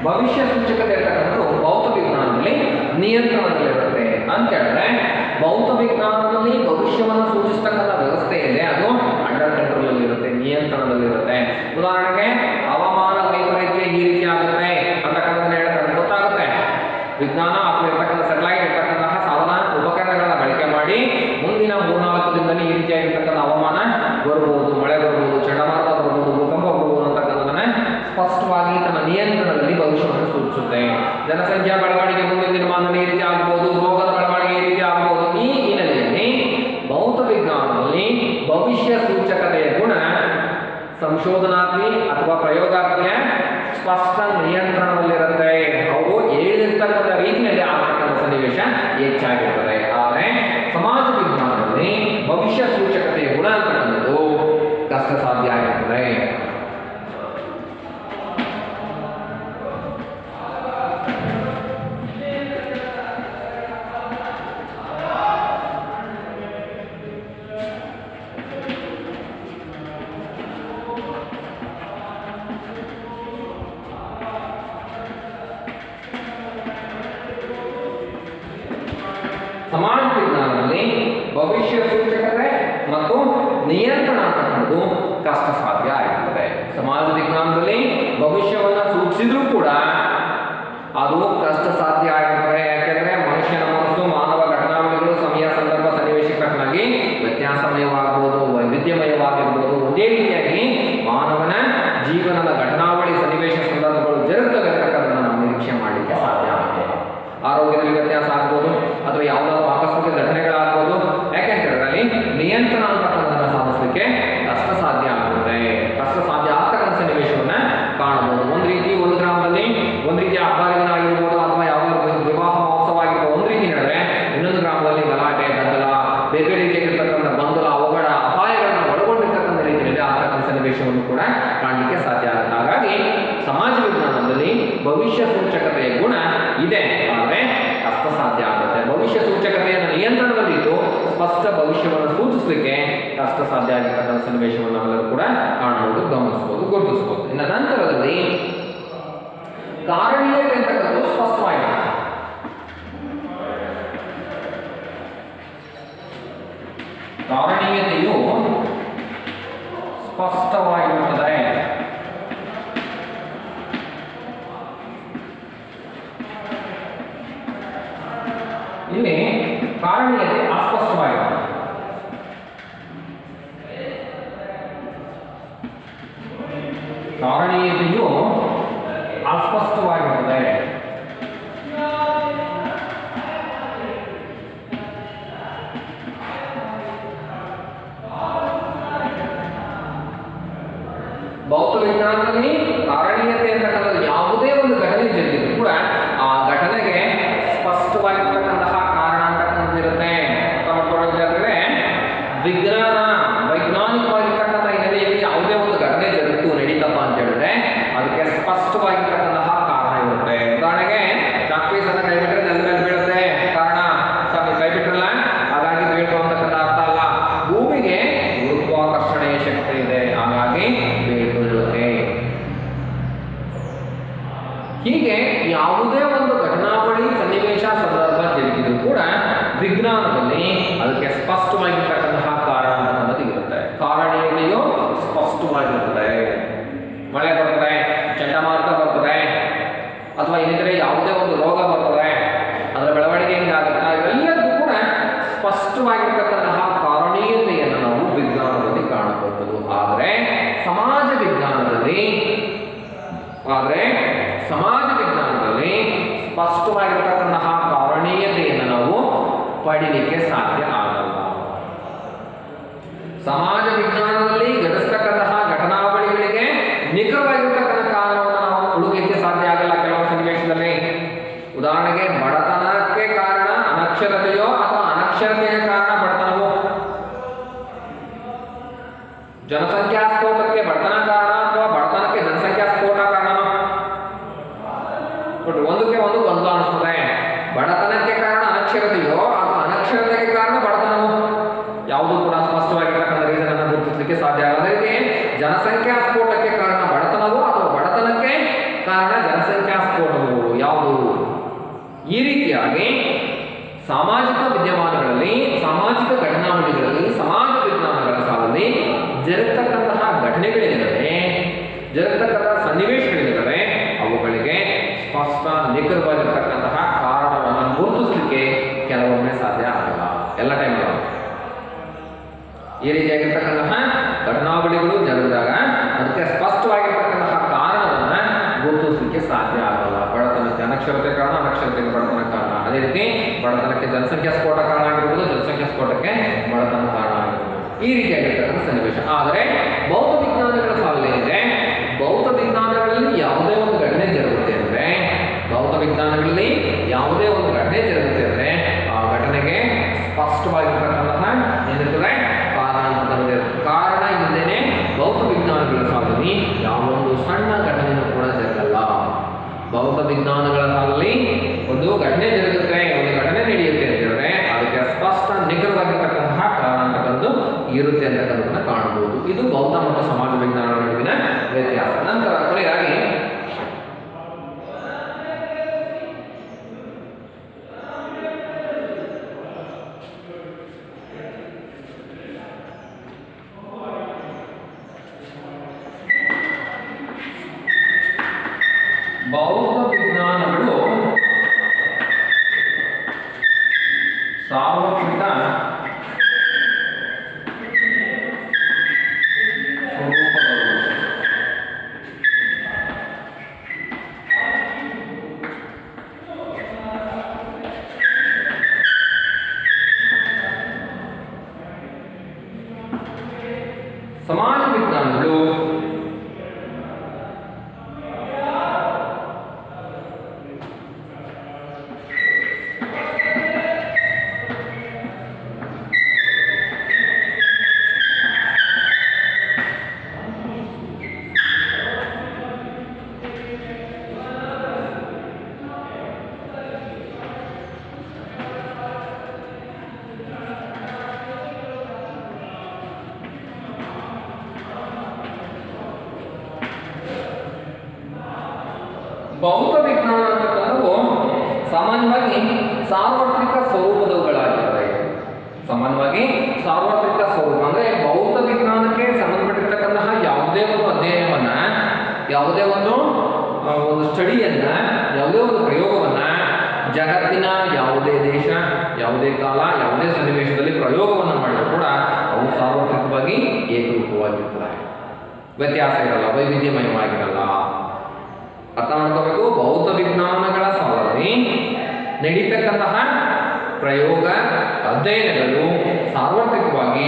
[SPEAKER 1] ಭವಿಷ್ಯ ಸೂಚಕತೆ ಇರ್ತಕ್ಕಂಥದ್ದು ಭೌತ ವಿಜ್ಞಾನದಲ್ಲಿ ನಿಯಂತ್ರಣದಲ್ಲಿರುತ್ತೆ ಅಂತ ಹೇಳಿದ್ರೆ, ಭೌತ ವಿಜ್ಞಾನದಲ್ಲಿ ಭವಿಷ್ಯವನ್ನು ಸೂಚಿಸ್ತಕ್ಕಂಥ ವ್ಯವಸ್ಥೆ ಇದೆ, ಅದು ಅಂಡರ್ ಕಂಟ್ರೋಲ್ ಅಲ್ಲಿ ಇರುತ್ತೆ, ನಿಯಂತ್ರಣದಲ್ಲಿರುತ್ತೆ. ಉದಾಹರಣೆಗೆ ಹವಾಮಾನ ವೈಪರೀತ್ಯ ಈ ರೀತಿ ಆಗುತ್ತೆ ಅಂತಕ್ಕಂಥದ್ದನ್ನ ಹೇಳ್ತಾರೆ, ಗೊತ್ತಾಗುತ್ತೆ. ವಿಜ್ಞಾನ ಅಥವಾ ಇರ್ತಕ್ಕಂಥ ಸ್ಯಾಟಲೈಟ್ ಇರ್ತಕ್ಕಂತಹ ಸಾಧನ ಉಪಕರಣಗಳನ್ನ ಬಳಕೆ ಮಾಡಿ ಮುಂದಿನ 3-4 ದಿನದಲ್ಲಿ ಈ ರೀತಿಯಾಗಿರ್ತಕ್ಕಂಥ ಹವಾಮಾನ ಬರ್ಬೋದು, ಮಳೆ ಬರ್ಬೋದು, ಚಂಡಮಾರುತ ಬರ್ಬೋದು, ಭೂಕಂಪ ಬರ್ಬೋದು ಅಂತಕ್ಕಂಥದನ್ನ ಸ್ಪಷ್ಟವಾಗಿ ತನ್ನ ನಿಯಂತ್ರಣದಲ್ಲಿ ಭವಿಷ್ಯವನ್ನು ಸೂಚಿಸುತ್ತೆ. ಜನಸಂಖ್ಯಾ ಬೆಳವಣಿಗೆ ಮುಂದಿನ ದಿನಮಾನದಲ್ಲಿ ಈ ರೀತಿ ಆಗ್ಬೋದು, ರೋಗದ ಬೆಳವಣಿಗೆ ಈ ರೀತಿ ಆಗ್ಬೋದು. ಈ ಹಿನ್ನೆಲೆಯಲ್ಲಿ ಭೌತ ವಿಜ್ಞಾನದಲ್ಲಿ ಭವಿಷ್ಯ ಸೂಚಕತೆಯ ಗುಣ ಸಂಶೋಧನಾರ್ಥಿ ಅಥವಾ ಪ್ರಯೋಗಾರ್ಥಿಯ ಸ್ಪಷ್ಟ ನಿಯಂತ್ರಣದಲ್ಲಿರುತ್ತೆ. ಅವರು ಹೇಳಿರ್ತಕ್ಕಂಥ ರೀತಿಯಲ್ಲಿ ಆಗ್ತಕ್ಕಂಥ ಸನ್ನಿವೇಶ ಹೆಚ್ಚಾಗಿರ್ತದೆ. ಆದರೆ ಸಮಾಜ ವಿಜ್ಞಾನದಲ್ಲಿ ಭವಿಷ್ಯ ಸೂಚಕತೆಯ ಗುಣ ಅಂತಕ್ಕಂಥದ್ದು ಕಷ್ಟ ಸಾಧ್ಯ ಆಗಿರ್ತದೆ. ಸಮಾಜ ವಿಜ್ಞಾನದಲ್ಲಿ ಭವಿಷ್ಯ ಸೂಚಕತೆ ಮತ್ತು ನಿಯಂತ್ರಣ ಅಂತಕ್ಕಂಥದ್ದು ಕಷ್ಟ ಸಾಧ್ಯ ಆಗಿರ್ತದೆ. ಸಮಾಜ ವಿಜ್ಞಾನದಲ್ಲಿ ಭವಿಷ್ಯವನ್ನು ಸೂಚಿಸಿದ್ರೂ ಕೂಡ ಅದು ಕಷ್ಟ ಸಾಧ್ಯ ಆಗಿರ್ತದೆ. ಯಾಕೆಂದ್ರೆ ಮನುಷ್ಯನ ಮನಸ್ಸು, ಮಾನವ ಘಟನಾವಳಿಗಳು ಸಮಯ, ಸಂದರ್ಭ, ಸನ್ನಿವೇಶಕ್ಕೆ ತಕ್ಕನಾಗಿ ವ್ಯತ್ಯಾಸಮಯವಾಗಬಹುದು, ವೈವಿಧ್ಯಮಯವಾಗಿರ್ಬೋದು. ಒಂದೇ ರೀತಿಯಾಗಿ ಮಾನವನ ಜೀವನದ ಘಟನಾವಳಿ, ಸನ್ನಿವೇಶ, ಸಂದರ್ಭಗಳು ಜರುಗುತ್ತವೆ ಅಂತಕ್ಕಂಥದ್ದನ್ನು ನಾವು ನಿರೀಕ್ಷೆ ಮಾಡಲಿಕ್ಕೆ ಸಾಧ್ಯ ಆಗಲ್ಲ. ಆರೋಗ್ಯದಲ್ಲಿ ವ್ಯತ್ಯಾಸ ಆಗ್ಬೋದು ಅಥವಾ ಯಾವುದಾದ್ರು ಆಕಸ್ಮಿಕ ಘಟನೆಗಳಾಗ್ಬೋದು. ಯಾಕೆಂತ ಅಲ್ಲಿ ನಿಯಂತ್ರಣ ಅಂತಕ್ಕಂಥದ್ದನ್ನು ಸಾಧಿಸಲಿಕ್ಕೆ ಕಷ್ಟ ಸಾಧ್ಯ ಆಗುತ್ತೆ. ಕಷ್ಟ ಸಾಧ್ಯ ಆಗ್ತಕ್ಕಂಥ ಸನ್ನಿವೇಶವನ್ನ ಕಾಣಬಹುದು. ಒಂದು ಗ್ರಾಮದಲ್ಲಿ ಒಂದು ರೀತಿಯ ಹಬ್ಬ ಆಗಿರ್ಬೋದು ಅಥವಾ ಯಾವುದಾದ್ರು ವಿವಾಹ ಮಹೋತ್ಸವ ಆಗಿರ್ಬೋದು, ಒಂದು ರೀತಿ ನಡೆದ್ರೆ ಇನ್ನೊಂದು ಗ್ರಾಮದಲ್ಲಿ ಗಲಾಟೆ, ಗದ್ದಲ, ಬೇರೆ ಬೇರೆ ರೀತಿಯಾಗಿರ್ತಕ್ಕಂಥ ಗೊಂದಲ, ಅವಘಡ, ಅಪಾಯಗಳನ್ನು ಒಳಗೊಂಡಿರ್ತಕ್ಕಂಥ ರೀತಿಯಲ್ಲಿ ಆಗ್ತಕ್ಕಂಥ ಸನ್ನಿವೇಶವನ್ನು ಕೂಡ ಕಾಣಲಿಕ್ಕೆ ಸಾಧ್ಯ ಆಗುತ್ತೆ. ಹಾಗಾಗಿ ಸಮಾಜ ವಿಜ್ಞಾನದಲ್ಲಿ ಭವಿಷ್ಯ ಸೂಚಕತೆಯ ಗುಣ ಇದೆ, ಆದರೆ ಕಷ್ಟ ಸಾಧ್ಯ ಆಗುತ್ತೆ. ಭವಿಷ್ಯ ಸೂಚಕತೆಯನ್ನು ನಿಯಂತ್ರಣದಲ್ಲಿದ್ದು ಸ್ಪಷ್ಟ ಭವಿಷ್ಯವನ್ನು ಸೂಚಿಸಲಿಕ್ಕೆ ಕಷ್ಟ ಸಾಧ್ಯ ಆಗಿರ್ತಕ್ಕಂಥ ಸನ್ನಿವೇಶವನ್ನು ನಾವೆಲ್ಲರೂ ಕೂಡ ಕಾಣಬಹುದು, ಗಮನಿಸಬಹುದು, ಗುರುತಿಸಬಹುದು. ಇನ್ನು ನಂತರದಲ್ಲಿ ಕಾರಣೀಯತೆ ಅಂತಕ್ಕಂಥದ್ದು ಸ್ಪಷ್ಟವಾಗಿದೆ. ಕಾರಣೀಯತೆಯು ಸ್ಪಷ್ಟವಾಗಿರುತ್ತದೆ. ಇಲ್ಲಿ ಕಾರಣೀಯತೆ ಅಸ್ಪಷ್ಟವಾಗಿದೆ. ಕಾರಣೀಯತೆಯು ಅಸ್ಪಷ್ಟವಾಗಿರುತ್ತದೆ. ಭೌತ ವಿಜ್ಞಾನದಲ್ಲಿ ಕಾರಣೀಯತೆ ಅಂತಕ್ಕಂಥದ್ದು ಯಾವುದೇ ಒಂದು ಘಟನೆ ಜರುಗಿದ್ರು ಕೂಡ ಆ ಘಟನೆಗೆ ಸ್ಪಷ್ಟವಾಗಿರ್ತಕ್ಕಂತಹ ಕಾರಣ ಅಂತಕ್ಕಂಥದ್ದು ಇರುತ್ತೆ. ವಿಜ್ಞಾನ ವೈಜ್ಞಾನಿಕವಾಗಿರ್ತಕ್ಕಂಥ ಹಿನ್ನೆಲೆಯಲ್ಲಿ ಯಾವುದೇ ಒಂದು ಘಟನೆ ಜರುಗಿತು ನಡೀತಪ್ಪ ಅಂತ ಹೇಳಿದ್ರೆ ಅದಕ್ಕೆ ಸ್ಪಷ್ಟವಾಗಿರ್ತಕ್ಕಂತಹ ಕಾರಣ ಇರುತ್ತೆ. ಉದಾಹರಣೆಗೆ ಚಾಕ್ಪೀಸನ್ನು ಕೈ ಬಿಟ್ಟರೆ ನೆಲದ ಮೇಲೆ ಬೀಳುತ್ತೆ, ಕಾರಣ ಕೈ ಬಿಟ್ರಲ್ಲ ಹಾಗಾಗಿ ಬೀಳ್ತು ಅಂತಕ್ಕಂಥ ಅರ್ಥ ಅಲ್ಲ. ಭೂಮಿಗೆ ಗುರುತ್ವಾಕರ್ಷಣೆಯ ಶಕ್ತಿ ಇದೆ, ಹಾಗಾಗಿ ಬೀಳುತ್ತೆ. ಹೀಗೆ ಯಾವುದೇ ಒಂದು ಘಟನಾವಳಿ, ಸನ್ನಿವೇಶ, ಸಂದರ್ಭ ಜರುಗಿದ್ರು ಕೂಡ ವಿಜ್ಞಾನದಲ್ಲಿ ಅದಕ್ಕೆ ಸ್ಪಷ್ಟವಾಗಿರ್ತಕ್ಕಂತಹ ಕಾರಣ ಅನ್ನೋದು ಇರುತ್ತೆ. ಕಾರಣೀಯತೆಯು ಸ್ಪಷ್ಟವಾಗಿರುತ್ತದೆ. ಮಳೆ ಬರ್ತದೆ, ಚಂಡಮಾರುತ ಬರ್ತದೆ, ಅಥವಾ ಇನ್ನಿತರೆ ಯಾವುದೇ ಒಂದು ರೋಗ ಬರ್ತದೆ, ಅದರ ಬೆಳವಣಿಗೆ ಹಿಂಗಾಗುತ್ತೆ, ಇವೆಲ್ಲದೂ ಕೂಡ ಸ್ಪಷ್ಟವಾಗಿರ್ತಕ್ಕಂತಹ ಕಾರಣೀಯತೆಯನ್ನು ನಾವು ವಿಜ್ಞಾನದಲ್ಲಿ ಕಾಣಬಹುದು. ಆದರೆ ಸಮಾಜ ವಿಜ್ಞಾನದಲ್ಲಿ ಸ್ಪಷ್ಟವಾಗಿರ್ತಕ್ಕಂತಹ ಕಾರಣೀಯತೆಯನ್ನು ನಾವು ಪಡೀಲಿಕ್ಕೆ ಸಾಧ್ಯ ಆಗಲ್ಲ. ಸಮಾಜ ವಿಜ್ಞಾನದಲ್ಲಿ ಘಟಿಸ್ತಕ್ಕಂತಹ ಘಟನಾವಳಿಗಳಿಗೆ ನಿಖರವಾಗಿರ್ತಕ್ಕಂಥ ಕಾರಣವನ್ನು ನಾವು ಹುಡುಕಲಿಕ್ಕೆ ಸಾಧ್ಯ ಆಗಲ್ಲ. ಕೆಲವು ಸನ್ನಿವೇಶದಲ್ಲಿ ಉದಾಹರಣೆಗೆ ಬಡತನಕ್ಕೆ ಕಾರಣ ಅನಕ್ಷರತೆಯೋ ಅಥವಾ ಅನಕ್ಷರತೆಯ ಕಾರಣ ಬಡತನವೋ? ಜನಸಂಖ್ಯಾ ಸ್ಫೋಟಕ್ಕೆ ಬಡತನ ಕಾರಣ ಅಥವಾ ಬಡತನಕ್ಕೆ ಜನಸಂಖ್ಯಾ ಸ್ಫೋಟ ಕಾರಣನೋ? ಒಂದಕ್ಕೆ ಒಂದು ಗೊಂದಲ ಅನಿಸ್ತದೆ. ಬಡತನಕ್ಕೆ ಕಾರಣ ಅನಕ್ಷರತೆಯೋ ಅಥವಾ ಅನಕ್ಷರತೆಗೆ ಕಾರಣ ಬಡತನವೋ? ಯಾವುದು ಕೂಡ ಸ್ಪಷ್ಟವಾಗಿರ್ತಕ್ಕಂಥ ರೀಸನ್ ಅನ್ನು ಗುರುತಿಸಲಿಕ್ಕೆ ಸಾಧ್ಯ ಆಗಲ್ಲ. ಅದೇ ರೀತಿ ಜನಸಂಖ್ಯಾ ಸ್ಫೋಟಕ್ಕೆ ಕಾರಣ ಬಡತನವೋ ಅಥವಾ ಬಡತನಕ್ಕೆ ಕಾರಣ ಜನಸಂಖ್ಯಾ ಸ್ಫೋಟವೋ ಯಾವುದು? ಈ ರೀತಿಯಾಗಿ ಸಾಮಾಜಿಕ ವಿದ್ಯಮಾನಗಳಲ್ಲಿ, ಸಾಮಾಜಿಕ ಘಟನಾವಳಿಗಳಲ್ಲಿ, ಸಮಾಜ ವಿಜ್ಞಾನಗಳ ಸಾಲಲ್ಲಿ ಜರುಗತಕ್ಕಂತಹ ಘಟನೆಗಳೇನಿವೆ, ಜರುಗತಕ್ಕಂತಹ ಸನ್ನಿವೇಶಗಳಿದ್ದಾವೆ, ಅವುಗಳಿಗೆ ಸ್ಪಷ್ಟ ನಿಖರವಾಗಿರ್ತಕ್ಕಂತಹ ಕಾರಣವನ್ನು ಗುರುತಿಸಲಿಕ್ಕೆ ಕೆಲವೊಮ್ಮೆ ಸಾಧ್ಯ ಆಗಲ್ಲ, ಎಲ್ಲ ಟೈಮಲ್ಲೂ. ಈ ರೀತಿಯಾಗಿರ್ತಕ್ಕಂತಹ ಘಟನಾವಳಿಗಳು ಜರುಗಿದಾಗ ಅದಕ್ಕೆ ಸ್ಪಷ್ಟವಾಗಿರ್ತಕ್ಕಂತಹ ಕಾರಣವನ್ನು ಗುರುತಿಸಲಿಕ್ಕೆ ಸಾಧ್ಯ ಆಗಲ್ಲ. ಬಡತನಕ್ಕೆ ಅನಕ್ಷರತೆ ಕಾರಣ, ಅನಕ್ಷರತೆಗೆ ಬಡತನ ಕಾರಣ. ಅದೇ ರೀತಿ ಬಡತನಕ್ಕೆ ಜನಸಂಖ್ಯಾ ಸ್ಫೋಟ ಕಾರಣ ಆಗಿರ್ಬೋದು, ಜನಸಂಖ್ಯಾ ಸ್ಫೋಟಕ್ಕೆ ಬಡತನ ಕಾರಣ ಆಗಿರ್ಬೋದು. ಈ ರೀತಿಯಾಗಿರ್ತಕ್ಕಂಥ ಸನ್ನಿವೇಶ. ಆದರೆ ಭೌತ ವಿಜ್ಞಾನಗಳ ಸಾಲಿದೆ, ಭೌತ ವಿಜ್ಞಾನಗಳಲ್ಲಿ ಯಾವುದೇ ಒಂದು ಘಟನೆ ಜರುಗುತ್ತೆ ಅಂದರೆ, ಭೌತ ವಿಜ್ಞಾನಗಳಲ್ಲಿ ಯಾವುದೇ ಒಂದು ಘಟನೆ ಜರುಗುತ್ತೆ ಅಂದರೆ ಆ ಘಟನೆಗೆ ಸ್ಪಷ್ಟವಾಗಿರ್ತಕ್ಕಂತಹ ಏನಿರ್ತದೆ ಕಾರಣ ಅಂತ ಬಂದಿರುತ್ತೆ. ಕಾರಣ ಇಲ್ಲದೇನೆ ಭೌತ ವಿಜ್ಞಾನಗಳ ಸಾಲಲ್ಲಿ ಯಾವೊಂದು ಸಣ್ಣ ಘಟನೆಯೂ ಕೂಡ ಜರಗಲ್ಲ. ಭೌತ ವಿಜ್ಞಾನಗಳ ಸಾಲಲ್ಲಿ ಒಂದು ಘಟನೆ ಜರುಗುತ್ತೆ, ಒಂದು ಘಟನೆ ನಡೆಯುತ್ತೆ ಅಂತ ಹೇಳಿದ್ರೆ ಅದಕ್ಕೆ ಸ್ಪಷ್ಟ ನಿಖರವಾಗಿರ್ತಕ್ಕಂತಹ ಕಾರಣ ಅಂತಕ್ಕಂಥದ್ದು ಇರುತ್ತೆ ಅಂತಕ್ಕಂಥದ್ದನ್ನು ಕಾಣಬಹುದು. ಇದು ಭೌತ ಮತ್ತು ಸಮಾಜ ವಿಜ್ಞಾನಗಳ ನಡುವಿನ ವ್ಯತ್ಯಾಸ. ನಂತರ ಕೊನೆಯಾಗಿ ಭೌತ ವಿಜ್ಞಾನಗಳು ಸಾರ್ವತ್ರಿಕ ಸ್ವರೂಪದವು. ಸಮಾಜ ವಿಜ್ಞಾನಗಳು ಭೌತ ವಿಜ್ಞಾನ ಅಂತಕ್ಕಂಥವು ಸಾಮಾನ್ಯವಾಗಿ ಸಾರ್ವತ್ರಿಕ ಸ್ವರೂಪದವುಗಳಾಗಿರ್ತವೆ. ಸಾಮಾನ್ಯವಾಗಿ ಸಾರ್ವತ್ರಿಕ ಸ್ವರೂಪ ಅಂದರೆ ಭೌತ ವಿಜ್ಞಾನಕ್ಕೆ ಸಂಬಂಧಪಟ್ಟಿರ್ತಕ್ಕಂತಹ ಯಾವುದೇ ಒಂದು ಅಧ್ಯಯನವನ್ನ, ಯಾವುದೇ ಒಂದು ಸ್ಟಡಿಯನ್ನ, ಯಾವುದೇ ಒಂದು ಪ್ರಯೋಗವನ್ನ ಜಗತ್ತಿನ ಯಾವುದೇ ದೇಶ, ಯಾವುದೇ ಕಾಲ, ಯಾವುದೇ ಸನ್ನಿವೇಶದಲ್ಲಿ ಪ್ರಯೋಗವನ್ನು ಮಾಡಿದರೂ ಕೂಡ ಅವು ಸಾರ್ವತ್ರಿಕವಾಗಿ ಏಕರೂಪವಾಗಿರ್ತವೆ. ವ್ಯತ್ಯಾಸ ಇರಲ್ಲ, ವೈವಿಧ್ಯಮಯವಾಗಿರಲ್ಲ. ಅರ್ಥ ಮಾಡ್ಕೋಬೇಕು. ಭೌತ ವಿಜ್ಞಾನಗಳ ಸಾಲಲ್ಲಿ ನಡೀತಕ್ಕಂತಹ ಪ್ರಯೋಗ ಅಧ್ಯಯನಗಳು ಸಾರ್ವತ್ರಿಕವಾಗಿ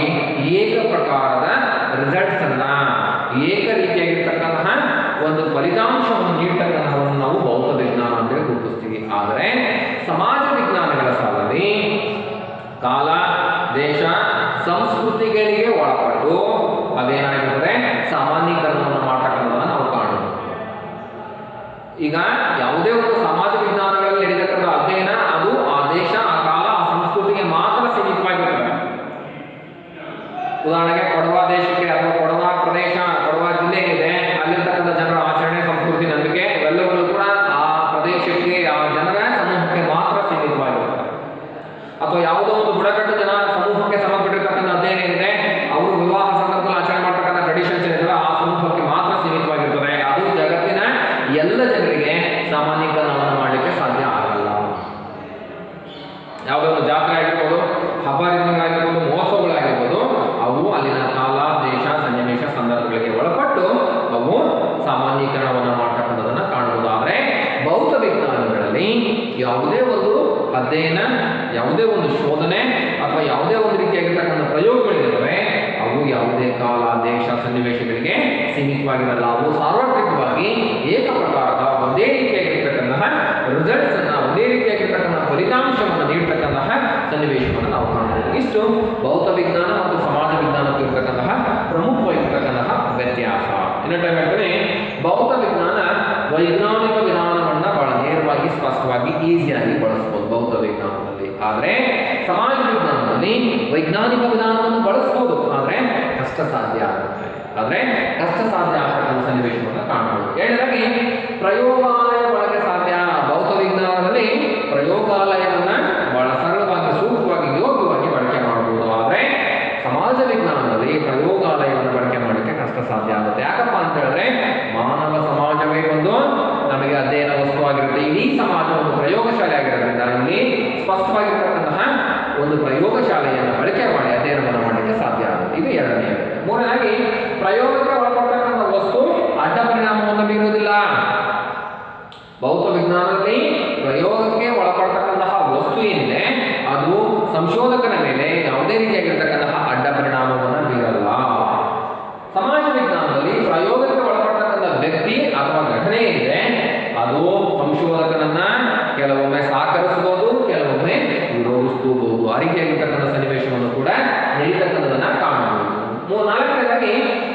[SPEAKER 1] ಏಕ ಪ್ರಕಾರದ ರಿಸಲ್ಟ್ಸ್ ಅನ್ನ, ಏಕ ರೀತಿಯಾಗಿರ್ತಕ್ಕಂತಹ ಒಂದು ಫಲಿತಾಂಶವನ್ನು ನೀಡ್ತಕ್ಕಂಥವನ್ನು ನಾವು ಭೌತ ವಿಜ್ಞಾನ ಅಂತೇಳಿ ಗುರುತಿಸ್ತೀವಿ. ಆದರೆ ಸಮಾಜ ವಿಜ್ಞಾನಗಳ ಸಾಲಲ್ಲಿ ಕಾಲ, ದೇಶ, ಸಂಸ್ಕೃತಿಗಳಿಗೆ ಒಳಪಟ್ಟು ಅದೇನಾಗಿರ್ತದೆ ಸಾಮಾನ್ಯೀಕರಣವನ್ನು ಮಾಡ್ತಕ್ಕಂಥದ್ದನ್ನು ನಾವು ಕಾಣಬಹುದು. ಈಗ ಯಾವುದೇ ಒಂದು ಸಮಾಜ ವಿಜ್ಞಾನಗಳಲ್ಲಿ ನಡೀತಕ್ಕಂಥ ಅಧ್ಯಯನ ಅದು ಆ ದೇಶ, ಆ ಕಾಲ, ಆ ಸಂಸ್ಕೃತಿಗೆ ಮಾತ್ರ ಸೀಮಿತವಾಗಿರ್ತದೆ. ಉದಾಹರಣೆಗೆ ಕೊಡವ ದೇಶಕ್ಕೆ ಅಥವಾ ಕೊಡವ ಪ್ರದೇಶ, ಕೊಡವ ಜಿಲ್ಲೆ ಇದೆ, ಅಲ್ಲಿರ್ತಕ್ಕಂಥ ಜನರ ಆಚರಣೆ, ಸಂಸ್ಕೃತಿ, ನಂಬಿಕೆ ಇವೆಲ್ಲವೂ ಕೂಡ ಆ ಪ್ರದೇಶಕ್ಕೆ, ಆ ಜನರ ಸಮೂಹಕ್ಕೆ ಮಾತ್ರ ಸೀಮಿತವಾಗಿರ್ತದೆ. ಅಥವಾ ಯಾವುದೋ ಒಂದು ಬುಡಕಟ್ಟು ಜನ ಸಮೂಹಕ್ಕೆ ಸಂಬಂಧಪಟ್ಟಿರ್ತಕ್ಕಂಥ ಅಧ್ಯಯನ ಇದೆ, ಅವರು ವಿವಾಹ ಸಂದರ್ಭದಲ್ಲಿ ಆಚರಣೆ ಮಾಡ್ತಕ್ಕಂಥ ಟ್ರೆಡಿಷನ್ಸ್ ಏನಿದೆ ಆ ಸಮೂಹಕ್ಕೆ ಮಾತ್ರ ಸೀಮಿತವಾಗಿರ್ತದೆ. ಅದು ಜಗತ್ತಿನ ಎಲ್ಲ ಜನರಿಗೆ ಸಾಮಾನ್ಯೀಕರಣವನ್ನು ಮಾಡಲಿಕ್ಕೆ ಸಾಧ್ಯ ಆಗಲ್ಲ. ಯಾವುದೋ ಒಂದು ಜಾತ್ರೆ ಆಗಿರ್ಬೋದು, ಹಬ್ಬ ಹರಿದಿನಗಳಾಗಿರ್ಬೋದು, ಮಹೋತ್ಸವಗಳಾಗಿರ್ಬೋದು, ಅವು ಅಲ್ಲಿನ ಕಾಲ, ದೇಶ, ಸನ್ನಿವೇಶ, ಸಂದರ್ಭಗಳಿಗೆ ಒಳಪಟ್ಟು ಅವು ಸಾಮಾನ್ಯೀಕರಣವನ್ನು ಮಾಡ್ತಕ್ಕಂಥದ್ದನ್ನು ಕಾಣಬಹುದು. ಆದರೆ ಭೌತ ವಿಜ್ಞಾನಗಳಲ್ಲಿ ಯಾವುದೇ ಒಂದು ಅಧ್ಯಯನ, ಯಾವುದೇ ಒಂದು ಶೋಧನೆ ಅಥವಾ ಯಾವುದೇ ಒಂದು ರೀತಿಯಾಗಿರ್ತಕ್ಕಂಥ ಪ್ರಯೋಗಗಳಿರ್ತವೆ, ಅವು ಯಾವುದೇ ಕಾಲ ದೇಶ ಸನ್ನಿವೇಶಗಳಿಗೆ ಸೀಮಿತವಾಗಿರಲ್ಲ. ಅವು ಸಾರ್ವತ್ರಿಕವಾಗಿ ಏಕಪ್ರಕಾರದ ಒಂದೇ ರೀತಿಯಾಗಿರ್ತಕ್ಕಂತಹ ರಿಸಲ್ಟ್ಸ್ ಅನ್ನ, ಒಂದೇ ರೀತಿಯಾಗಿರ್ತಕ್ಕಂತಹ ಫಲಿತಾಂಶವನ್ನು ನೀಡತಕ್ಕಂತಹ ಸನ್ನಿವೇಶವನ್ನು ನಾವು ಕಾಣಬಹುದು. ಇಷ್ಟು ಭೌತ ವಿಜ್ಞಾನ ಮತ್ತು ಸಮಾಜ ವಿಜ್ಞಾನಕ್ಕೂ ಇರತಕ್ಕಂತಹ ಪ್ರಮುಖವಾಗಿರ್ತಕ್ಕಂತಹ ವ್ಯತ್ಯಾಸ. ಇನ್ನೊಂದು ಹೇಳ್ತೇನೆ, ಭೌತ ವಿಜ್ಞಾನ ವೈಜ್ಞಾನಿಕ ವಿಧಾನವನ್ನ ಬಹಳ ನೇರವಾಗಿ ಸ್ಪಷ್ಟವಾಗಿ ಈಸಿಯಾಗಿ ಬಳಸಬಹುದು ಭೌತ ವಿಜ್ಞಾನದಲ್ಲಿ. ಆದರೆ ಸಮಾಜ ವಿಜ್ಞಾನದಲ್ಲಿ ವೈಜ್ಞಾನಿಕ ವಿಧಾನವನ್ನು ಬಳಸಬಹುದು, ಆದರೆ ಕಷ್ಟ ಸಾಧ್ಯ ಆಗುತ್ತೆ. ಆಗ್ತಕ್ಕಂಥ ಸನ್ನಿವೇಶವನ್ನು ಕಾಣಬಹುದು. ಎರಡನೇದಾಗಿ ಪ್ರಯೋಗಾಲಯ ಬಳಕೆ ಸಾಧ್ಯ. ಭೌತ ವಿಜ್ಞಾನದಲ್ಲಿ ಪ್ರಯೋಗಾಲಯವನ್ನ ಬಹಳ ಸರಳವಾಗಿ, ಸೂಕ್ತವಾಗಿ, ಯೋಗ್ಯವಾಗಿ ಬಳಕೆ ಮಾಡಬಹುದು. ಆದರೆ ಸಮಾಜ ವಿಜ್ಞಾನದಲ್ಲಿ ಪ್ರಯೋಗಾಲಯವನ್ನು ಬಳಕೆ ಮಾಡಲಿಕ್ಕೆ ಕಷ್ಟ ಸಾಧ್ಯ ಆಗುತ್ತೆ. ಯಾಕಪ್ಪ ಅಂತ ಹೇಳಿದ್ರೆ, ಮಾನವ ಸಮಾಜವೇ ಒಂದು ನಮಗೆ ಅಧ್ಯಯನ ವಸ್ತುವಾಗಿರುತ್ತೆ. ಇಡೀ ಸಮಾಜ ಒಂದು ಪ್ರಯೋಗಶಾಲೆ ಆಗಿರೋದ್ರಿಂದ ಇಲ್ಲಿ ಸ್ಪಷ್ಟವಾಗಿರ್ತಕ್ಕಂತಹ ಒಂದು ಪ್ರಯೋಗಶಾಲೆಯನ್ನು ಬಳಕೆ ಮಾಡಿ ಅಧ್ಯಯನವನ್ನು ಮಾಡಲಿಕ್ಕೆ ಸಾಧ್ಯ ಆಗುತ್ತೆ. ಇದು ಎರಡನೇ. ಮೂರನೇದಾಗಿ ಪ್ರಯೋಗಕ್ಕೆ ಒಳಪಡ್ತಕ್ಕಂಥ ವಸ್ತು ಅಡ್ಡ ಪರಿಣಾಮವನ್ನು ಬೀರುವುದಿಲ್ಲ. ಭೌತ ವಿಜ್ಞಾನದಲ್ಲಿ ಪ್ರಯೋಗಕ್ಕೆ ಒಳಪಡ್ತಕ್ಕಂತಹ ವಸ್ತು ಏನಿದೆ ಅದು ಸಂಶೋಧಕನ ಮೇಲೆ ಯಾವುದೇ ರೀತಿಯಾಗಿರ್ತಕ್ಕಂತಹ ಅಡ್ಡ ಪರಿಣಾಮವನ್ನು ಬೀರಲ್ಲ. ಸಮಾಜ ವಿಜ್ಞಾನದಲ್ಲಿ ಪ್ರಯೋಗಕ್ಕೆ ಒಳಪಡ್ತಕ್ಕಂಥ ವ್ಯಕ್ತಿ ಅಥವಾ ಘಟನೆ ಏನಿದೆ ಅದು ಸಂಶೋಧಕನನ್ನ ಕೆಲವೊಮ್ಮೆ ಸಹಕರಿಸಬಹುದು, ಕೆಲವೊಮ್ಮೆ ವಿರೋಧಿಸಬಹುದು. ಆ ರೀತಿಯಾಗಿರ್ತಕ್ಕಂಥ ಸನ್ನಿವೇಶವನ್ನು ಕೂಡ ನಡೀತಕ್ಕಂಥದನ್ನ ಕಾಣಬಹುದು. ನಾಲ್ಕನೇದಾಗಿ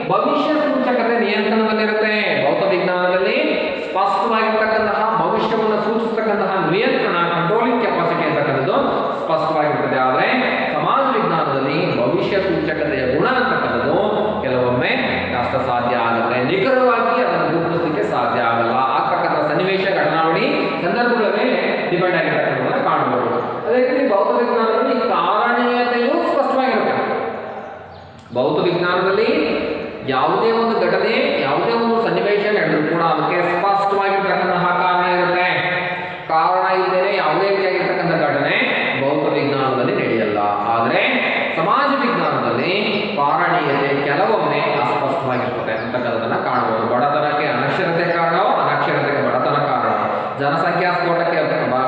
[SPEAKER 1] ಭವಿಷ್ಯ ಸೂಚಕತೆ ನಿಯಂತ್ರಣದಲ್ಲಿರುತ್ತೆ. ಭೌತ ವಿಜ್ಞಾನದಲ್ಲಿ ಸ್ಪಷ್ಟವಾಗಿರ್ತಕ್ಕಂತಹ ಭವಿಷ್ಯವನ್ನು ಸೂಚಿಸತಕ್ಕಂತಹ ನಿಯಂತ್ರಣ, ಕಂಟ್ರೋಲಿಂಗ್ ಕೆಪಾಸಿಟಿ ಅಂತಕ್ಕಂಥದ್ದು ಸ್ಪಷ್ಟವಾಗಿರ್ತದೆ. ಆದರೆ ಸಮಾಜ ವಿಜ್ಞಾನದಲ್ಲಿ ಭವಿಷ್ಯ ಸೂಚಕತೆಯ ಗುಣ ಅಂತಕ್ಕಂಥದ್ದು ಕೆಲವೊಮ್ಮೆ ಕಷ್ಟ ಸಾಧ್ಯ ಆಗುತ್ತೆ. ನಿಖರವಾಗಿ ಅದನ್ನು ಗುರುತಿಸಲಿಕ್ಕೆ ಸಾಧ್ಯ ಆಗಲ್ಲ. ಆಗ್ತಕ್ಕಂಥ ಸನ್ನಿವೇಶ, ಘಟನಾವಳಿ, ಸಂದರ್ಭಗಳ ಮೇಲೆ ಡಿಪೆಂಡ್ ಆಗಿರ್ತಕ್ಕಂಥದ್ದನ್ನು ಕಾಣಬಹುದು. ಅದೇ ರೀತಿ ಭೌತ ವಿಜ್ಞಾನದಲ್ಲಿ ಕಾರಣೀಯತೆಯು ಸ್ಪಷ್ಟವಾಗಿರುತ್ತೆ. ಭೌತ ವಿಜ್ಞಾನದಲ್ಲಿ ಯಾವುದೇ ಒಂದು ಘಟನೆ, ಯಾವುದೇ ಒಂದು ಸನ್ನಿವೇಶ ನಡೆದರೂ ಕೂಡ ಅದಕ್ಕೆ ಸ್ಪಷ್ಟವಾಗಿರ್ತಕ್ಕಂತಹ ಕಾರಣ ಇರುತ್ತೆ. ಕಾರಣ ಇಲ್ಲದೆ ಯಾವುದೇ ರೀತಿಯಾಗಿರ್ತಕ್ಕಂಥ ಘಟನೆ ಭೌತ ವಿಜ್ಞಾನದಲ್ಲಿ ನಡೆಯಲ್ಲ. ಆದರೆ ಸಮಾಜ ವಿಜ್ಞಾನದಲ್ಲಿ ಕಾರಣೀಯತೆ ಕೆಲವೊಮ್ಮೆ ಅಸ್ಪಷ್ಟವಾಗಿರ್ತದೆ ಅಂತಕ್ಕಂಥದ್ದನ್ನು ಕಾಣಬಹುದು. ಬಡತನಕ್ಕೆ ಅನಕ್ಷರತೆ ಕಾರಣವೋ, ಅನಕ್ಷರತೆಗೆ ಬಡತನ ಕಾರಣ, ಜನಸಂಖ್ಯಾ ಸ್ಫೋಟಕ್ಕೆ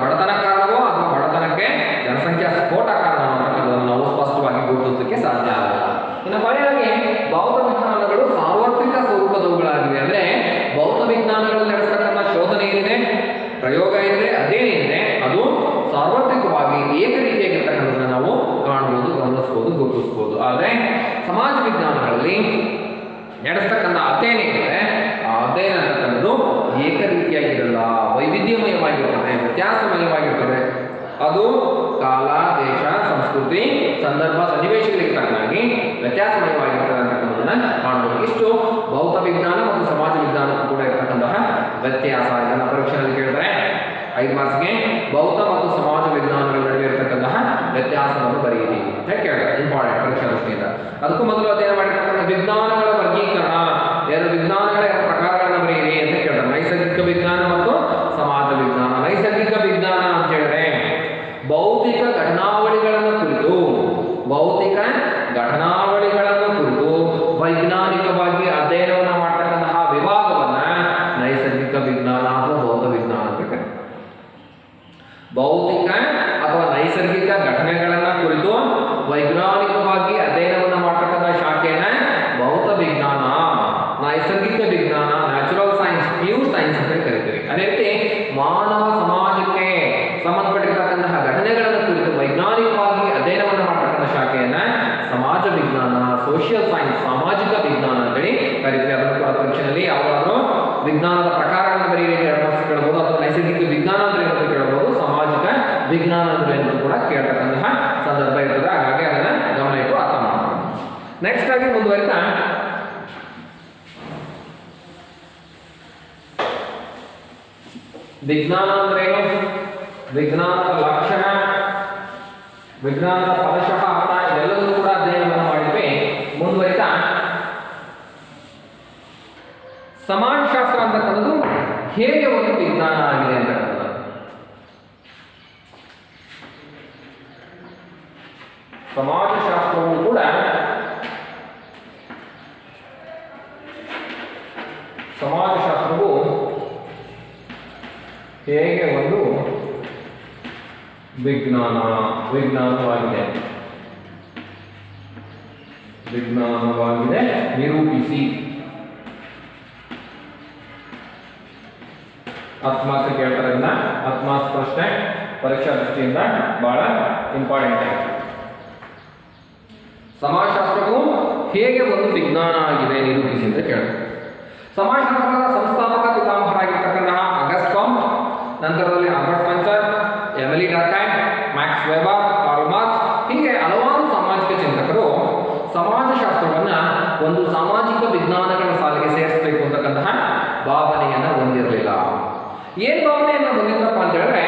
[SPEAKER 1] ಬಡತನ ಕಾರಣವೋ ಅಥವಾ ಬಡತನಕ್ಕೆ ಜನಸಂಖ್ಯಾ ಸ್ಫೋಟ ಕಾರಣ ಅಂತಕ್ಕಂಥದ್ದನ್ನು ನಾವು ಸ್ಪಷ್ಟವಾಗಿ ಗುರುತಿಸಲಿಕ್ಕೆ ಸಾಧ್ಯ ಆಗಲ್ಲ. ಇನ್ನು ಕೊನೆಯಾಗಿ ಭೌತ ವಿಜ್ಞಾನಗಳು ಸಾರ್ವತ್ರಿಕ ಸ್ವರೂಪದವುಗಳಾಗಿವೆ. ಅಂದರೆ ಭೌತ ವಿಜ್ಞಾನಗಳಲ್ಲಿ ನಡೆಸತಕ್ಕಂಥ ಶೋಧನೆ ಏನಿದೆ, ಪ್ರಯೋಗ ಏನಿದೆ, ಅದೇನಿದೆ ಅದು ಸಾರ್ವತ್ರಿಕವಾಗಿ ಏಕ ರೀತಿಯಾಗಿರ್ತಕ್ಕಂಥದ್ದನ್ನು ನಾವು ಕಾಣಬಹುದು, ಗಮನಿಸಬಹುದು, ಗುರುತಿಸಬಹುದು. ಆದರೆ ಸಮಾಜ ವಿಜ್ಞಾನಗಳಲ್ಲಿ ನಡೆಸ್ತಕ್ಕಂಥ ಅಧ್ಯಯನ ಏನಿದೆ ಆ ಅಧ್ಯಯನ ಅಂತಕ್ಕಂಥದ್ದು ಏಕ ರೀತಿಯಾಗಿರಲ್ಲ, ವೈವಿಧ್ಯಮಯವಾಗಿರ್ತದೆ, ವ್ಯತ್ಯಾಸಮಯವಾಗಿರ್ತದೆ. ಅದು ಕಾಲ, ದೇಶ, ಸಂಸ್ಕೃತಿ, ಸಂದರ್ಭ, ಸನ್ನಿವೇಶಗಳಿಗೆ ತಕ್ಕನಾಗಿ ವ್ಯತ್ಯಾಸಮಯವಾಗಿರ್ತದೆ ಅಂತಕ್ಕಂಥದ್ದನ್ನು ಕಾಣಬಹುದು. ಇಷ್ಟು ಭೌತ ವಿಜ್ಞಾನ ಮತ್ತು ಸಮಾಜ ವಿಜ್ಞಾನಕ್ಕೂ ಕೂಡ ಇರತಕ್ಕಂತಹ ವ್ಯತ್ಯಾಸ. ಇದನ್ನು ಪರೀಕ್ಷೆಯಲ್ಲಿ ಕೇಳಿದ್ರೆ 5 ಮಾರ್ಕ್ಸ್ಗೆ ಭೌತ ಮತ್ತು ಸಮಾಜ ವಿಜ್ಞಾನಗಳ ನಡುವೆ ಇರತಕ್ಕಂತಹ ವ್ಯತ್ಯಾಸವನ್ನು ಬರೆಯಿರಿ ಅಂತ ಕೇಳ್ತಾರೆ. ಇಂಪಾರ್ಟೆಂಟ್ ಪರೀಕ್ಷಾ ದೃಷ್ಟಿಯಿಂದ. ಅದಕ್ಕೂ ಮೊದಲು ಅಧ್ಯಯನ ಮಾಡಿರ್ತಕ್ಕಂಥ ವಿಜ್ಞಾನಗಳ ವರ್ಗೀಕರಣ, ಎರಡು ವಿಜ್ಞಾನಗಳ ಪ್ರಕಾರಗಳನ್ನು ಬರೆಯಿರಿ ಅಂತ ಕೇಳ್ತಾರೆ. ನೈಸರ್ಗಿಕ ವಿಜ್ಞಾನ ಮತ್ತು ಸಮಾಜ ವಿಜ್ಞಾನ. ನೈಸರ್ಗಿಕ ವಿಜ್ಞಾನ ಅಂತ ಹೇಳಿದ್ರೆ ಭೌತಿಕ ಘಟನಾವಳಿಗಳನ್ನು ಕುರಿತು ವೈಜ್ಞಾನಿಕವಾಗಿ ಅಧ್ಯಯನವನ್ನು ಮಾಡ್ತಕ್ಕಂತಹ ವಿಭಾಗವನ್ನ ನೈಸರ್ಗಿಕ ವಿಜ್ಞಾನ ಅಥವಾ ಭೌತ ವಿಜ್ಞಾನ ಅಂತ ಕರೀತಾರೆ. ಭೌತಿಕ ಅಥವಾ ನೈಸರ್ಗಿಕ ಘಟನೆಗಳನ್ನ ಕುರಿತು ವೈಜ್ಞಾನಿಕವಾಗಿ ಅಧ್ಯಯನವನ್ನು ಮಾಡ್ತಕ್ಕಂಥ ಶಾಖೆಯನ್ನ ಭೌತ ವಿಜ್ಞಾನ, ನೈಸರ್ಗಿಕ ವಿಜ್ಞಾನ, ನ್ಯಾಚುರಲ್ ಸೈನ್ಸ್, ಪ್ಯೂರ್ ಸೈನ್ಸ್ ಅಂತ ಕರಿತೀವಿ. ಅದೇ ರೀತಿ ಮಾನವ ಸಮಾಜಕ್ಕೆ ಸಂಬಂಧಪಟ್ಟಿರ್ತಕ್ಕಂತಹ ಘಟನೆಗಳನ್ನು ಕುರಿತು ವೈಜ್ಞಾನಿಕವಾಗಿ ಅಧ್ಯಯನವನ್ನು ಮಾಡ್ತಕ್ಕಂಥ ಶಾಖೆಯನ್ನ ಸಮಾಜ ವಿಜ್ಞಾನ, ಸೋಷಿಯಲ್ ಸೈನ್ಸ್, ಸಾಮಾಜಿಕ ವಿಜ್ಞಾನ ಅಂತೇಳಿ ಕರಿತೀವಿ. ಅದನ್ನು ಕೂಡ ಪರೀಕ್ಷೆಯಲ್ಲಿ ಯಾವಾಗಲೂ ವಿಜ್ಞಾನದ ಪ್ರಕಾರಗಳನ್ನು ಬರೀರಿ ಕೇಳಬಹುದು, ಅಥವಾ ನೈಸರ್ಗಿಕ ವಿಜ್ಞಾನ ಅಂದ್ರೆ ಏನಂತ ಕೇಳಬಹುದು, ಸಾಮಾಜಿಕ ವಿಜ್ಞಾನ ಅಂದ್ರೆ ಏನಂತ ಕೂಡ ಕೇಳ್ತಕ್ಕಂತಹ ಸಂದರ್ಭ ಇರ್ತದೆ. ಹಾಗಾಗಿ ಅದನ್ನ ಗಮನ ಇಟ್ಟು ಅರ್ಥ ಮಾಡಬಹುದು. ನೆಕ್ಸ್ಟ್ ಆಗಿ ಮುಂದುವರಿತಾ ವಿಜ್ಞಾನ ಅಂದ್ರೆ ಏನು, ವಿಜ್ಞಾನದ ಲಕ್ಷಣ, ವಿಜ್ಞಾನದ ಪದಶಃ ಅರ್ಥ, ಇದೆಲ್ಲದೂ ಕೂಡ ಅಧ್ಯಯನವನ್ನು ಮಾಡಿದ್ವಿ. ಮುಂದುವರಿತಾ ಸಮಾಜಶಾಸ್ತ್ರ ಅಂತಕ್ಕಂಥದ್ದು ಹೇಗೆ ಒಂದು ವಿಜ್ಞಾನ ಆಗಿದೆ ಅಂತಕ್ಕಂಥದ್ದು. ಸಮಾಜಶಾಸ್ತ್ರವು ಕೂಡ ಸಮಾಜಶಾಸ್ತ್ರವು ಹೇಗೆ ಒಂದು ವಿಜ್ಞಾನವಾಗಿದೆ. ವಿಜ್ಞಾನವಾಗಿದೆ ನಿರೂಪಿಸಿ. 10 ಮಾರ್ಕ್ಸ್ ಕೇಳ್ತಾರೆ. ಇದನ್ನ 10 ಮಾರ್ಕ್ಸ್ ಪ್ರಶ್ನೆ ಪರೀಕ್ಷಾ ದೃಷ್ಟಿಯಿಂದ ಬಹಳ ಇಂಪಾರ್ಟೆಂಟ್ ಆಗಿದೆ. ಸಮಾಜಶಾಸ್ತ್ರವು ಹೇಗೆ ಒಂದು ವಿಜ್ಞಾನ ಆಗಿದೆ ನಿರೂಪಿಸಿ ಅಂತ ಕೇಳ್ತಾರೆ. ಸಮಾಜಶಾಸ್ತ್ರದ ಸಂಸ್ಥಾಪಕ ಪಿತಾಮಹರಾಗಿರ್ತಕ್ಕಂತಹ ಅಗಸ್ಟ್ ಕಾಂಟ್, ನಂತರದಲ್ಲಿ Albert Spencer, Emile Durkheim, Max Weber, Karl Marx ಹೀಗೆ ಹಲವಾರು ಸಾಮಾಜಿಕ ಚಿಂತಕರು ಸಮಾಜಶಾಸ್ತ್ರವನ್ನ ಒಂದು ಸಾಮಾಜಿಕ ವಿಜ್ಞಾನಗಳ ಸಾಲಿಗೆ ಸೇರಿಸಬೇಕು ಅಂತಕ್ಕಂತಹ ಭಾವನೆಯನ್ನು ಹೊಂದಿರಲಿಲ್ಲ. ಏನ್ ಭಾವನೆಯನ್ನು ಹೊಂದಿದ್ರಪ್ಪ ಅಂತ ಹೇಳಿದ್ರೆ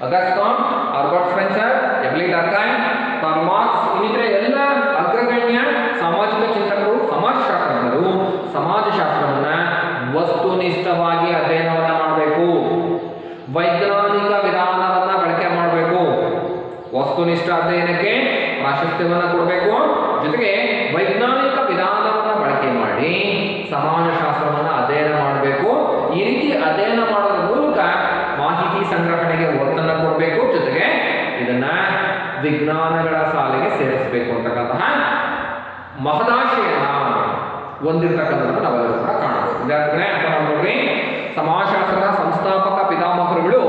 [SPEAKER 1] Auguste Comte, Albert Spencer, Emile Durkheim, Karl Marx ಇನ್ನಿತರ ಎಲ್ಲ ಅಗ್ರಗಣ್ಯ ಸಾಮಾಜಿಕ ಚಿಂತಕರು ಸಮಾಜಶಾಸ್ತ್ರಜ್ಞರು ಸಮಾಜಶಾಸ್ತ್ರವನ್ನ ವಸ್ತುನಿಷ್ಠವಾಗಿ ಅಧ್ಯಯನವನ್ನ ಮಾಡಬೇಕು, ವೈಜ್ಞಾನಿಕ ವಿಧಾನವನ್ನ ಬಳಕೆ ಮಾಡಬೇಕು, ವಸ್ತುನಿಷ್ಠ ಅಧ್ಯಯನಕ್ಕೆ ಪ್ರಾಶಸ್ತ್ಯವನ್ನು ಕೊಡಬೇಕು, ಜೊತೆಗೆ ವೈಜ್ಞಾನಿಕ ವಿಧಾನವನ್ನ ಬಳಕೆ ಮಾಡಿ ಸಮಾಜಶಾಸ್ತ್ರವನ್ನ ಅಧ್ಯಯನ ಮಾಡಬೇಕು. ಈ ರೀತಿ ಅಧ್ಯಯನ ಮಾಡೋದ್ರ ಮೂಲಕ ಮಾಹಿತಿ ಸಂಗ್ರಹಣೆಗೆ ಒತ್ತನ್ನು ಕೊಡಬೇಕು, ಜೊತೆಗೆ ಇದನ್ನ ವಿಜ್ಞಾನಗಳ ಸಾಲಿಗೆ ಸೇರಿಸಬೇಕು ಅಂತಕ್ಕಂತಹ ಮಹದಾಶೆಯನ್ನ ಹೊಂದಿರತಕ್ಕಂಥದ್ದನ್ನು ನಾವೆಲ್ಲರೂ ಕೂಡ ಕಾಣಬಹುದು. ವಿದ್ಯಾರ್ಥಿಗಳೇ ಅರ್ಥ ಮಾಡ್ಕೊಳ್ರಿ, ಸಮಾಜಶಾಸ್ತ್ರದ ಸಂಸ್ಥಾಪಕ ಪಿತಾಮಹರುಗಳು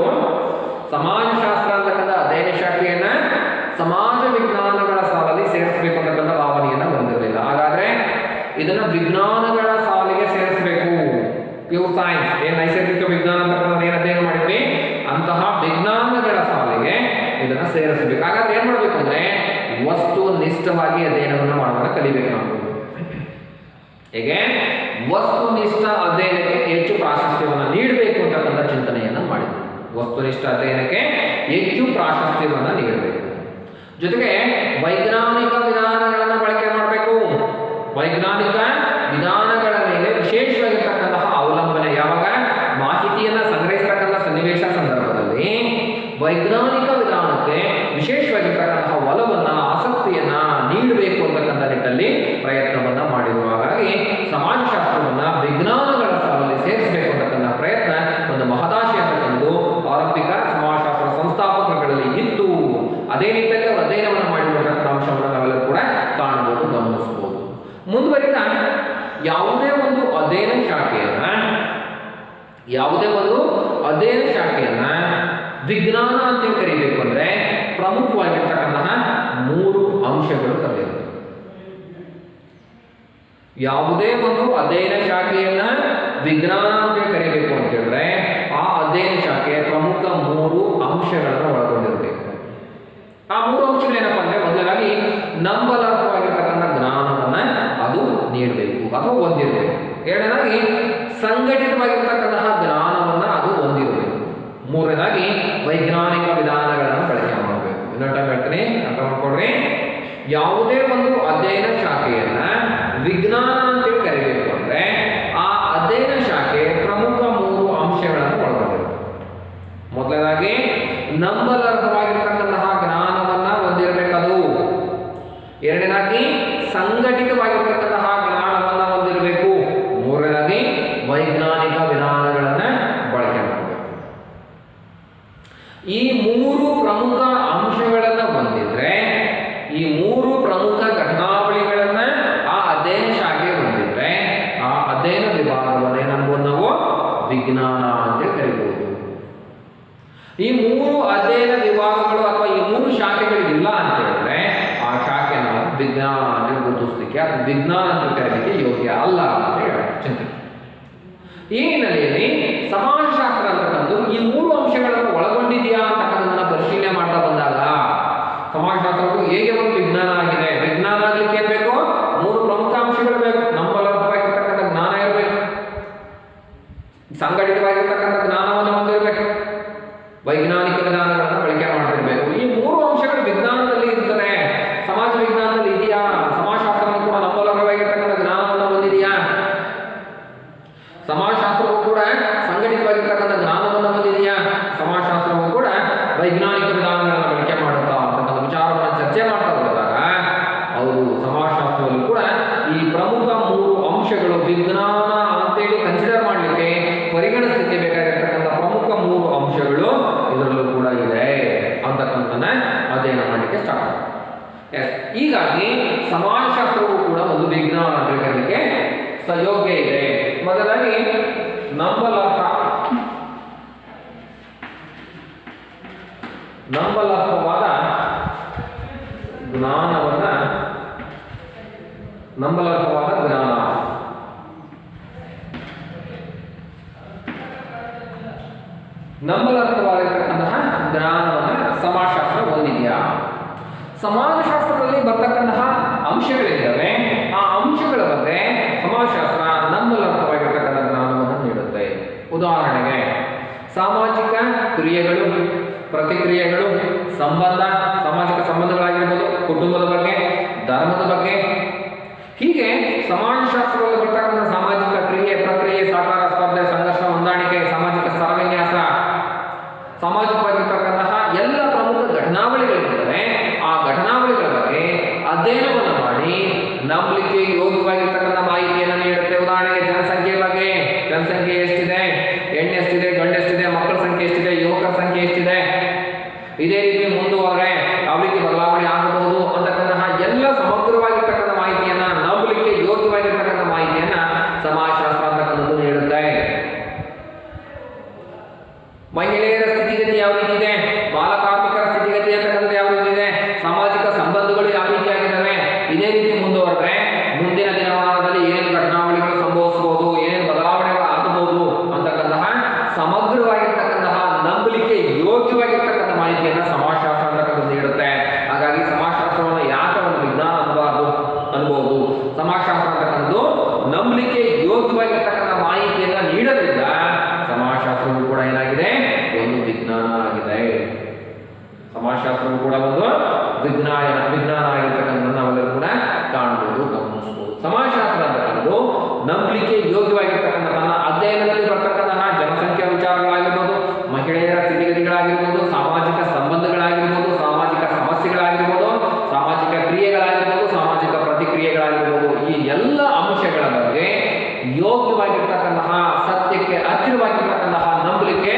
[SPEAKER 1] ಸಮಾಜಶಾಸ್ತ್ರ ಅಂತಕ್ಕಂಥ ಅಧ್ಯಯನ ಶಾಖೆಯನ್ನ ಸಮಾಜ ವಿಜ್ಞಾನಗಳ ಸಾಲಲ್ಲಿ ಸೇರಿಸಬೇಕು ಅಂತಕ್ಕಂಥ ಭಾವನೆಯನ್ನ ಹೊಂದಿರಲಿಲ್ಲ. ಹಾಗಾದ್ರೆ ಇದನ್ನ ವಿಜ್ಞಾನಗಳ ಸಾಲಿಗೆ ಸೇರಿಸಬೇಕು. ಪ್ಯೂರ್ ಸೈನ್ಸ್ ಏನ್ ನೈಸರ್ಗಿಕ ವಿಜ್ಞಾನ ಅಂತಕ್ಕಂಥ ಏನು ಅಧ್ಯಯನ ಮಾಡಿದ್ವಿ ಅಂತಹ ವಿಜ್ಞಾನಗಳ ಸಾಲಿಗೆ ಇದನ್ನ ಸೇರಿಸಬೇಕು. ಹಾಗಾದ್ರೆ ಏನ್ ಮಾಡ್ಬೇಕು ಅಂದ್ರೆ ವಸ್ತುನಿಷ್ಠವಾಗಿ ಅಧ್ಯಯನವನ್ನು ಮಾಡೋದನ್ನ ಕಲಿಬೇಕು ನಾವು. ಹೇಗೆ ವಸ್ತುನಿಷ್ಠ ಅಧ್ಯಯನಕ್ಕೆ ಹೆಚ್ಚು ಪ್ರಾಶಸ್ತ್ಯವನ್ನು ನೀಡಬೇಕು ಅಂತಕ್ಕಂಥ ಚಿಂತನೆಯನ್ನು ಮಾಡಿದ್ರು. ವಸ್ತುನಿಷ್ಠ ಅಧ್ಯಯನಕ್ಕೆ ಹೆಚ್ಚು ಪ್ರಾಶಸ್ತ್ಯವನ್ನು ನೀಡಬೇಕು, ಜೊತೆಗೆ ವೈಜ್ಞಾನಿಕ ವಿಧಾನಗಳನ್ನು ಬಳಕೆ ಮಾಡಬೇಕು. ವೈಜ್ಞಾನಿಕ ವಿಧಾನಗಳ ಮೇಲೆ ವಿಶೇಷವಾಗಿರ್ತಕ್ಕಂತಹ ಅವಲಂಬನೆ, ಯಾವಾಗ ಮಾಹಿತಿಯನ್ನ ಸಂಗ್ರಹಿಸತಕ್ಕಂಥ ಸನ್ನಿವೇಶ ಸಂದರ್ಭದಲ್ಲಿ ವೈಜ್ಞಾನಿಕ ವಿಧಾನಕ್ಕೆ ವಿಶೇಷವಾಗಿರ್ತಕ್ಕಂತಹ ಒಲವನ್ನ ಆಸಕ್ತಿಯನ್ನ ನೀಡಬೇಕು ಅಂತಕ್ಕಂಥ ನಿಟ್ಟಲ್ಲಿ ಪ್ರಯತ್ನವನ್ನ ಮಾಡಿದ್ರು. ಹಾಗಾಗಿ ಸಮಾಜಶಾಸ್ತ್ರವನ್ನ ವಿಜ್ಞಾನಗಳ ಸಾಲಲ್ಲಿ ಸೇರಿಸಬೇಕು ಅಂತಕ್ಕಂಥ ಪ್ರಯತ್ನ ಒಂದು ಮಹದಾಶೆ ಅಂತಕ್ಕಂಥದ್ದು ಆರಂಭಿಕ ಸಮಾಜಶಾಸ್ತ್ರ ಸಂಸ್ಥಾಪಕರುಗಳಲ್ಲಿ ಇತ್ತು. ಅದೇ ನಿಟ್ಟಲ್ಲಿ ಅವರು ಅಧ್ಯಯನವನ್ನು ಮಾಡಿರುವಂತಹ ಅಂಶವನ್ನು ನಾವೆಲ್ಲರೂ ಕೂಡ ಕಾಣಬಹುದು, ಗಮನಿಸಬಹುದು. ಮುಂದುವರಿತಾ ಯಾವುದೇ ಒಂದು ಅಧ್ಯಯನ ಶಾಖೆಯನ್ನ ವಿಜ್ಞಾನ ಅಂತೇಳಿ ಕರೀಬೇಕು ಅಂದ್ರೆ ಪ್ರಮುಖವಾಗಿರ್ತಕ್ಕಂತಹ 3 ಅಂಶಗಳು ಕಲಿಯಬೇಕು. ಯಾವುದೇ ಒಂದು ಅಧ್ಯಯನ ಶಾಖೆಯನ್ನ ವಿಜ್ಞಾನ ಅಂತೇಳಿ ಕರೀಬೇಕು ಅಂತ ಹೇಳಿದ್ರೆ ಆ ಅಧ್ಯಯನ ಶಾಖೆ ಪ್ರಮುಖ 3 ಅಂಶಗಳನ್ನು ಒಳಗೊಂಡಿರಬೇಕು. ಆ 3 ಅಂಶಗಳು ಏನಪ್ಪಾ ಅಂದ್ರೆ, ಮೊದಲನೇದಾಗಿ ನಂಬಲಾರ್ಹವಾಗಿರ್ತಕ್ಕಂಥ ಜ್ಞಾನವನ್ನ ಅದು ನೀಡಬೇಕು ಅಥವಾ ಹೊಂದಿರಬೇಕು. ಎರಡನೇದಾಗಿ ಸಂಘಟಿತವಾಗಿರ್ತಕ್ಕಂತಹ ಜ್ಞಾನವನ್ನ ಅದು ಹೊಂದಿರಬೇಕು. ಮೂರನೇದಾಗಿ ವೈಜ್ಞಾನಿಕ ವಿಧಾನಗಳನ್ನು ಬಳಕೆ ಮಾಡಬೇಕು. ಇನ್ನೊಂದು ಟೈಮ್ ಹೇಳ್ತೀನಿ, ಅರ್ಥ ಮಾಡ್ಕೊಡ್ರಿ. ಯಾವುದೇ ಒಂದು ಅಧ್ಯಯನ ಶಾಖೆಯನ್ನ ವಿಜ್ಞಾನ ಅಂತೇಳಿ ಕರೀಬೇಕು ಅಂದ್ರೆ ಆ ಅಧ್ಯಯನ ಶಾಖೆ ಪ್ರಮುಖ 3 ಅಂಶಗಳನ್ನು ಒಳಗೊಂಡಿರಬೇಕು. ಮೊದಲನೇದಾಗಿ ನಂಬಲಾರ್ಹವಾಗಿರ್ತಕ್ಕಂತಹ ಜ್ಞಾನವನ್ನ ಹೊಂದಿರಬೇಕದು. ಎರಡನೇದಾಗಿ ಸಂಘಟಿತವಾಗಿರ್ತಕ್ಕಂತಹ ಜ್ಞಾನವನ್ನ ಹೊಂದಿರಬೇಕು. ಮೂರನೇದಾಗಿ ವೈಜ್ಞಾನಿಕ ವಿಧಾನಗಳನ್ನ ಬಳಕೆ ಮಾಡಬೇಕು. ಈ 3 ಪ್ರಮುಖ ಅಂಶಗಳನ್ನ ಹೊಂದಿದ್ರೆ, ಈ 3 ಪ್ರಮುಖ ಘಟನಾವಳಿಗಳನ್ನ ಆ ಅಧ್ಯಯನ ಶಾಖೆ ಹೊಂದಿದ್ರೆ ಆ ಅಧ್ಯಯನ ವಿಭಾಗವನ್ನೇ ನಾವು ವಿಜ್ಞಾನ ಅಂತೇಳಿ ಕರೀಬಹುದು. ಈ 3 ಅಧ್ಯಯನ ವಿಭಾಗಗಳು ಅಥವಾ ಈ 3 ಶಾಖೆಗಳಿಗಿಲ್ಲ ಅಂತ ಹೇಳಿದ್ರೆ ಆ ಶಾಖೆ ನಾವು ವಿಜ್ಞಾನ ಅಂತೇಳಿ ಗುರುತಿಸಲಿಕ್ಕೆ, ಅದು ವಿಜ್ಞಾನ ಅಂತ ಕರೀಲಿಕ್ಕೆ ಯೋಗ್ಯ ಅಲ್ಲ ಅಂತ ಹೇಳಿ ಚಿಂತನೆ. ಈ ಹಿನ್ನೆಲೆಯಲ್ಲಿ ಸಮಾಜಶಾಸ್ತ್ರ ಅಂತಕ್ಕಂಥದ್ದು ಈ 3 ಅಂಶಗಳನ್ನು ಒಳಗೊಂಡಿದೆಯಾ ಅಂತಕ್ಕಂಥದ್ದನ್ನ ಪರಿಶೀಲನೆ ಮಾಡ್ತಾ ಬಂದಾಗ ಸಮಾಜಶಾಸ್ತ್ರವು ಹೇಗೆ ಒಂದು ವಿಜ್ಞಾನ ಆಗಿದೆ, ವಿಜ್ಞಾನ ಆಗ್ಲಿಕ್ಕೆ ಏನ್ ಬೇಕು? 3 ಪ್ರಮುಖ ಅಂಶಗಳು ಬೇಕು. ನಂಬಲಾರ್ಹವಾಗಿರ್ತಕ್ಕಂಥ ಜ್ಞಾನ ಇರಬೇಕು, ಸಂಘಟಿತವಾಗಿರ್ತಕ್ಕಂಥ ಜ್ಞಾನವನ್ನು ಹೊಂದಿರಬೇಕು, ವೈಜ್ಞಾನಿಕ ವಿಧಾನಗಳನ್ನು ಬಳಕೆ ಮಾಡ್ತಿರ್ಬೇಕು. ಈ 3 ಅಂಶಗಳು ವಿಜ್ಞಾನದಲ್ಲಿ ಇರ್ತದೆ. ಸಮಾಜ ವಿಜ್ಞಾನದಲ್ಲಿ ಇದೆಯಾ? ಸಮಾಜಶಾಸ್ತ್ರ ಕೂಡ ನಂಬಲಾರ್ಹವಾಗಿರ್ತಕ್ಕಂಥ ಜ್ಞಾನವನ್ನು ಹೊಂದಿದೆಯಾ? ಸಮಾಜಶಾಸ್ತ್ರವು ಕೂಡ ಸಂಘಟಿತವಾಗಿರ್ತಕ್ಕಂಥ ಜ್ಞಾನವನ್ನು ಹೊಂದಿದೆಯಾ? ಸಮಾಜಶಾಸ್ತ್ರವು ಕೂಡ ವೈಜ್ಞಾನಿಕ ವಿಧಾನಗಳನ್ನು ಬಳಕೆ ಮಾಡುತ್ತಾ ಅಂತಕ್ಕಂಥ ವಿಚಾರವನ್ನು ಚರ್ಚೆ ಮಾಡ್ತಾ ಹೋದಾಗ ಅವರು ಸಮಾಜಶಾಸ್ತ್ರದಲ್ಲಿ ಕೂಡ ಈ ಪ್ರಮುಖ 3 ಅಂಶಗಳು ವಿಜ್ಞಾನ ಅಂತೇಳಿ ಕನ್ಸಿಡರ್ ಮಾಡಲಿಕ್ಕೆ ಪರಿಗಣಿಸಲಿಕ್ಕೆ ಬೇಕಾಗಿರ್ತಕ್ಕಂಥ ಪ್ರಮುಖ 3 ಅಂಶಗಳು ಇದರಲ್ಲೂ ಕೂಡ ಇದೆ ಅಂತಕ್ಕಂಥದ್ದನ್ನ ಅಧ್ಯಯನ ಮಾಡಲಿಕ್ಕೆ ಸ್ಟಾರ್ಟ್. ಎಸ್, ಹೀಗಾಗಿ ಸಮಾಜಶಾಸ್ತ್ರವು ಕೂಡ ಒಂದು ವಿಜ್ಞಾನ ಅಂತ ಕರೀಲಿಕ್ಕೆ ಸಯೋಗ್ಯ ಇದೆ. ಮೊದಲಾಗಿ ನಂಬಲರ್ಹವಾದ ಜ್ಞಾನವನ್ನ ನಂಬಲರ್ಹವಾಗಿರ್ತಕ್ಕಂತಹ ಜ್ಞಾನವನ್ನ ಸಮಾಜಶಾಸ್ತ್ರ ಹೊಂದಿದೆಯಾ? ಸಮಾಜಶಾಸ್ತ್ರದಲ್ಲಿ ಬರ್ತಕ್ಕಂತಹ ಅಂಶಗಳಿದ್ದಾವೆ. ಆ ಅಂಶಗಳ ಬಗ್ಗೆ ಸಮಾಜಶಾಸ್ತ್ರ ನಂಬಲರ್ಹವಾಗಿರ್ತಕ್ಕಂಥ ಜ್ಞಾನವನ್ನು ನೀಡುತ್ತೆ. ಉದಾಹರಣೆಗೆ ಸಾಮಾಜಿಕ ಕ್ರಿಯೆಗಳು, ಪ್ರತಿಕ್ರಿಯೆಗಳು, ಸಾಮಾಜಿಕ ಸಂಬಂಧಗಳಾಗಿರ್ಬೋದು, ಕುಟುಂಬದ ಬಗ್ಗೆ, ಧರ್ಮದ ಬಗ್ಗೆ, ಹೀಗೆ ಸಮಾಜಶಾಸ್ತ್ರದಲ್ಲಿ ಬರ್ತಕ್ಕಂಥ ಸಾಮಾಜಿಕ ಕ್ರಿಯೆ, ಪ್ರಕ್ರಿಯೆ, ಸಹಕಾರ, ಸ್ಪರ್ಧೆ, ಸಂಘರ್ಷ, ಹೊಂದಾಣಿಕೆ, ಸಾಮಾಜಿಕ ಸ್ತರವಿನ್ಯಾಸ, ಸಾಮಾಜಿಕವಾಗಿರ್ತಕ್ಕಂತಹ ಎಲ್ಲ ಪ್ರಮುಖ ಘಟನಾವಳಿಗಳಿರ್ತವೆ. ಆ ಘಟನಾವಳಿಗಳ ಬಗ್ಗೆ ಅಧ್ಯಯನವನ್ನು ಮಾಡಿ ನಂಬಲಿಕ್ಕೆ ಯೋಗ್ಯವಾಗಿರ್ತಕ್ಕಂಥ ಮಾಹಿತಿಯನ್ನು ನೀಡುತ್ತೆ. ಉದಾಹರಣೆಗೆ ಜನಸಂಖ್ಯೆ ಬಗ್ಗೆ, ಜನಸಂಖ್ಯೆ ಎಷ್ಟಿದೆ, ಹೆಣ್ಣು ಎಷ್ಟಿದೆ, ಗಂಡು ಎಷ್ಟಿದೆ, ಮಕ್ಕಳ ಸಂಖ್ಯೆ ಎಷ್ಟಿದೆ, ಯುವಕರ ಸಂಖ್ಯೆ ಎಷ್ಟಿದೆ, ಇದೇ ರೀತಿ ಮುಂದುವರೆ ಯಾವ ರೀತಿ ಬದಲಾವಣೆ ಆಗಬಹುದು ಅಂತಕ್ಕಂತಹ ಎಲ್ಲ ಸಮಗ್ರವಾಗಿರ್ತಕ್ಕಂಥ ಮಾಹಿತಿಯನ್ನ, ನಂಬಲಿಕ್ಕೆ ಯೋಗ್ಯವಾಗಿರ್ತಕ್ಕಂಥ ಮಾಹಿತಿಯನ್ನ ಸಮಾಜಶಾಸ್ತ್ರ ಅಂತಕ್ಕಂಥದ್ದು ನೀಡುತ್ತೆ. ಮಹಿಳೆಯರ ಸ್ಥಿತಿಗತಿ ಯಾವ ರೀತಿ ಇದೆ, ಬಾಲಕಾರ್ಮಿಕರ ಸ್ಥಿತಿಗತಿ ಅಂತಕ್ಕಂಥದ್ದು ಯಾವ ರೀತಿ ಇದೆ, ಸಾಮಾಜಿಕ ಸಂಬಂಧಗಳು ಯಾವ ರೀತಿಯಾಗಿದ್ದಾವೆ, ಇದೇ ರೀತಿ ಮುಂದುವರೆದ್ರೆ ಮುಂದಿನ ದಿನಮಾನದಲ್ಲಿ ಏನೇನು ಘಟನಾವಳಿಗಳು ಸಂಭವಿಸಬಹುದು, ಏನೇನು ಬದಲಾವಣೆಗಳು ಆಗಬಹುದು ಅಂತಕ್ಕಂತಹ ಸಮಗ್ರವಾಗಿರ್ತಕ್ಕಂತಹ ನಂಬಲಿಕ್ಕೆ ಯೋಗ್ಯವಾಗಿರ್ತಕ್ಕಂಥ ಮಾಹಿತಿಯನ್ನ ಸಮಾಜಶಾಸ್ತ್ರ ಅಂತಕ್ಕಂಥದ್ದು ನೀಡುತ್ತೆ. ಹಾಗಾಗಿ ಸಮಾಜಶಾಸ್ತ್ರವನ್ನು ಯಾಕೆ ಒಂದು ವಿಜ್ಞಾನ ಅನ್ಬಹುದು, ಸಮಾಜಶಾಸ್ತ್ರ ಅಂತಕ್ಕಂಥದ್ದು ನಂಬಲಿಕ್ಕೆ ಯೋಗ್ಯವಾಗಿರ್ತಕ್ಕಂಥ ಮಾಹಿತಿಯನ್ನ ನೀಡೋದ್ರಿಂದ ಸಮಾಜಶಾಸ್ತ್ರವು ಕೂಡ ಏನಾಗಿದೆ, ಒಂದು ವಿಜ್ಞಾನ ಆಗಿದೆ. ಸಮಾಜಶಾಸ್ತ್ರವು ಕೂಡ ಒಂದು ವಿಜ್ಞಾನ ಆಗಿರ್ತಕ್ಕಂಥದ್ದನ್ನು ನಾವೆಲ್ಲರೂ ಕೂಡ ಕಾಣಬಹುದು, ಗಮನಿಸಬಹುದು. ಸಮಾಜಶಾಸ್ತ್ರ ಅಂತಕ್ಕಂಥದ್ದು ನಂಬಲಿಕ್ಕೆ ಯೋಗ್ಯವಾಗಿರ್ತಕ್ಕಂಥ ತನ್ನ ಅಧ್ಯಯನದಲ್ಲಿ ಬರ್ತಕ್ಕಂತಹ ಜನಸಂಖ್ಯಾ ವಿಚಾರಗಳಾಗಿರ್ಬೋದು, ಮಹಿಳೆಯರ ಸ್ಥಿತಿಗತಿಗಳಾಗಿರ್ಬೋದು, ಸಾಮಾಜಿಕ ಸಂಬಂಧಗಳಾಗಿರ್ಬೋದು, ಸಾಮಾಜಿಕ ಸಮಸ್ಯೆಗಳಾಗಿರ್ಬೋದು, ಸಾಮಾಜಿಕ ಕ್ರಿಯೆಗಳಾಗಿರ್ಬೋದು, ಸಾಮಾಜಿಕ ಪ್ರತಿಕ್ರಿಯೆಗಳಾಗಿರ್ಬೋದು, ಈ ಎಲ್ಲ ಅಂಶಗಳ ಬಗ್ಗೆ ಯೋಗ್ಯವಾಗಿರ್ತಕ್ಕಂತಹ, ಸತ್ಯಕ್ಕೆ ಹತ್ತಿರವಾಗಿರ್ತಕ್ಕಂತಹ, ನಂಬಲಿಕ್ಕೆ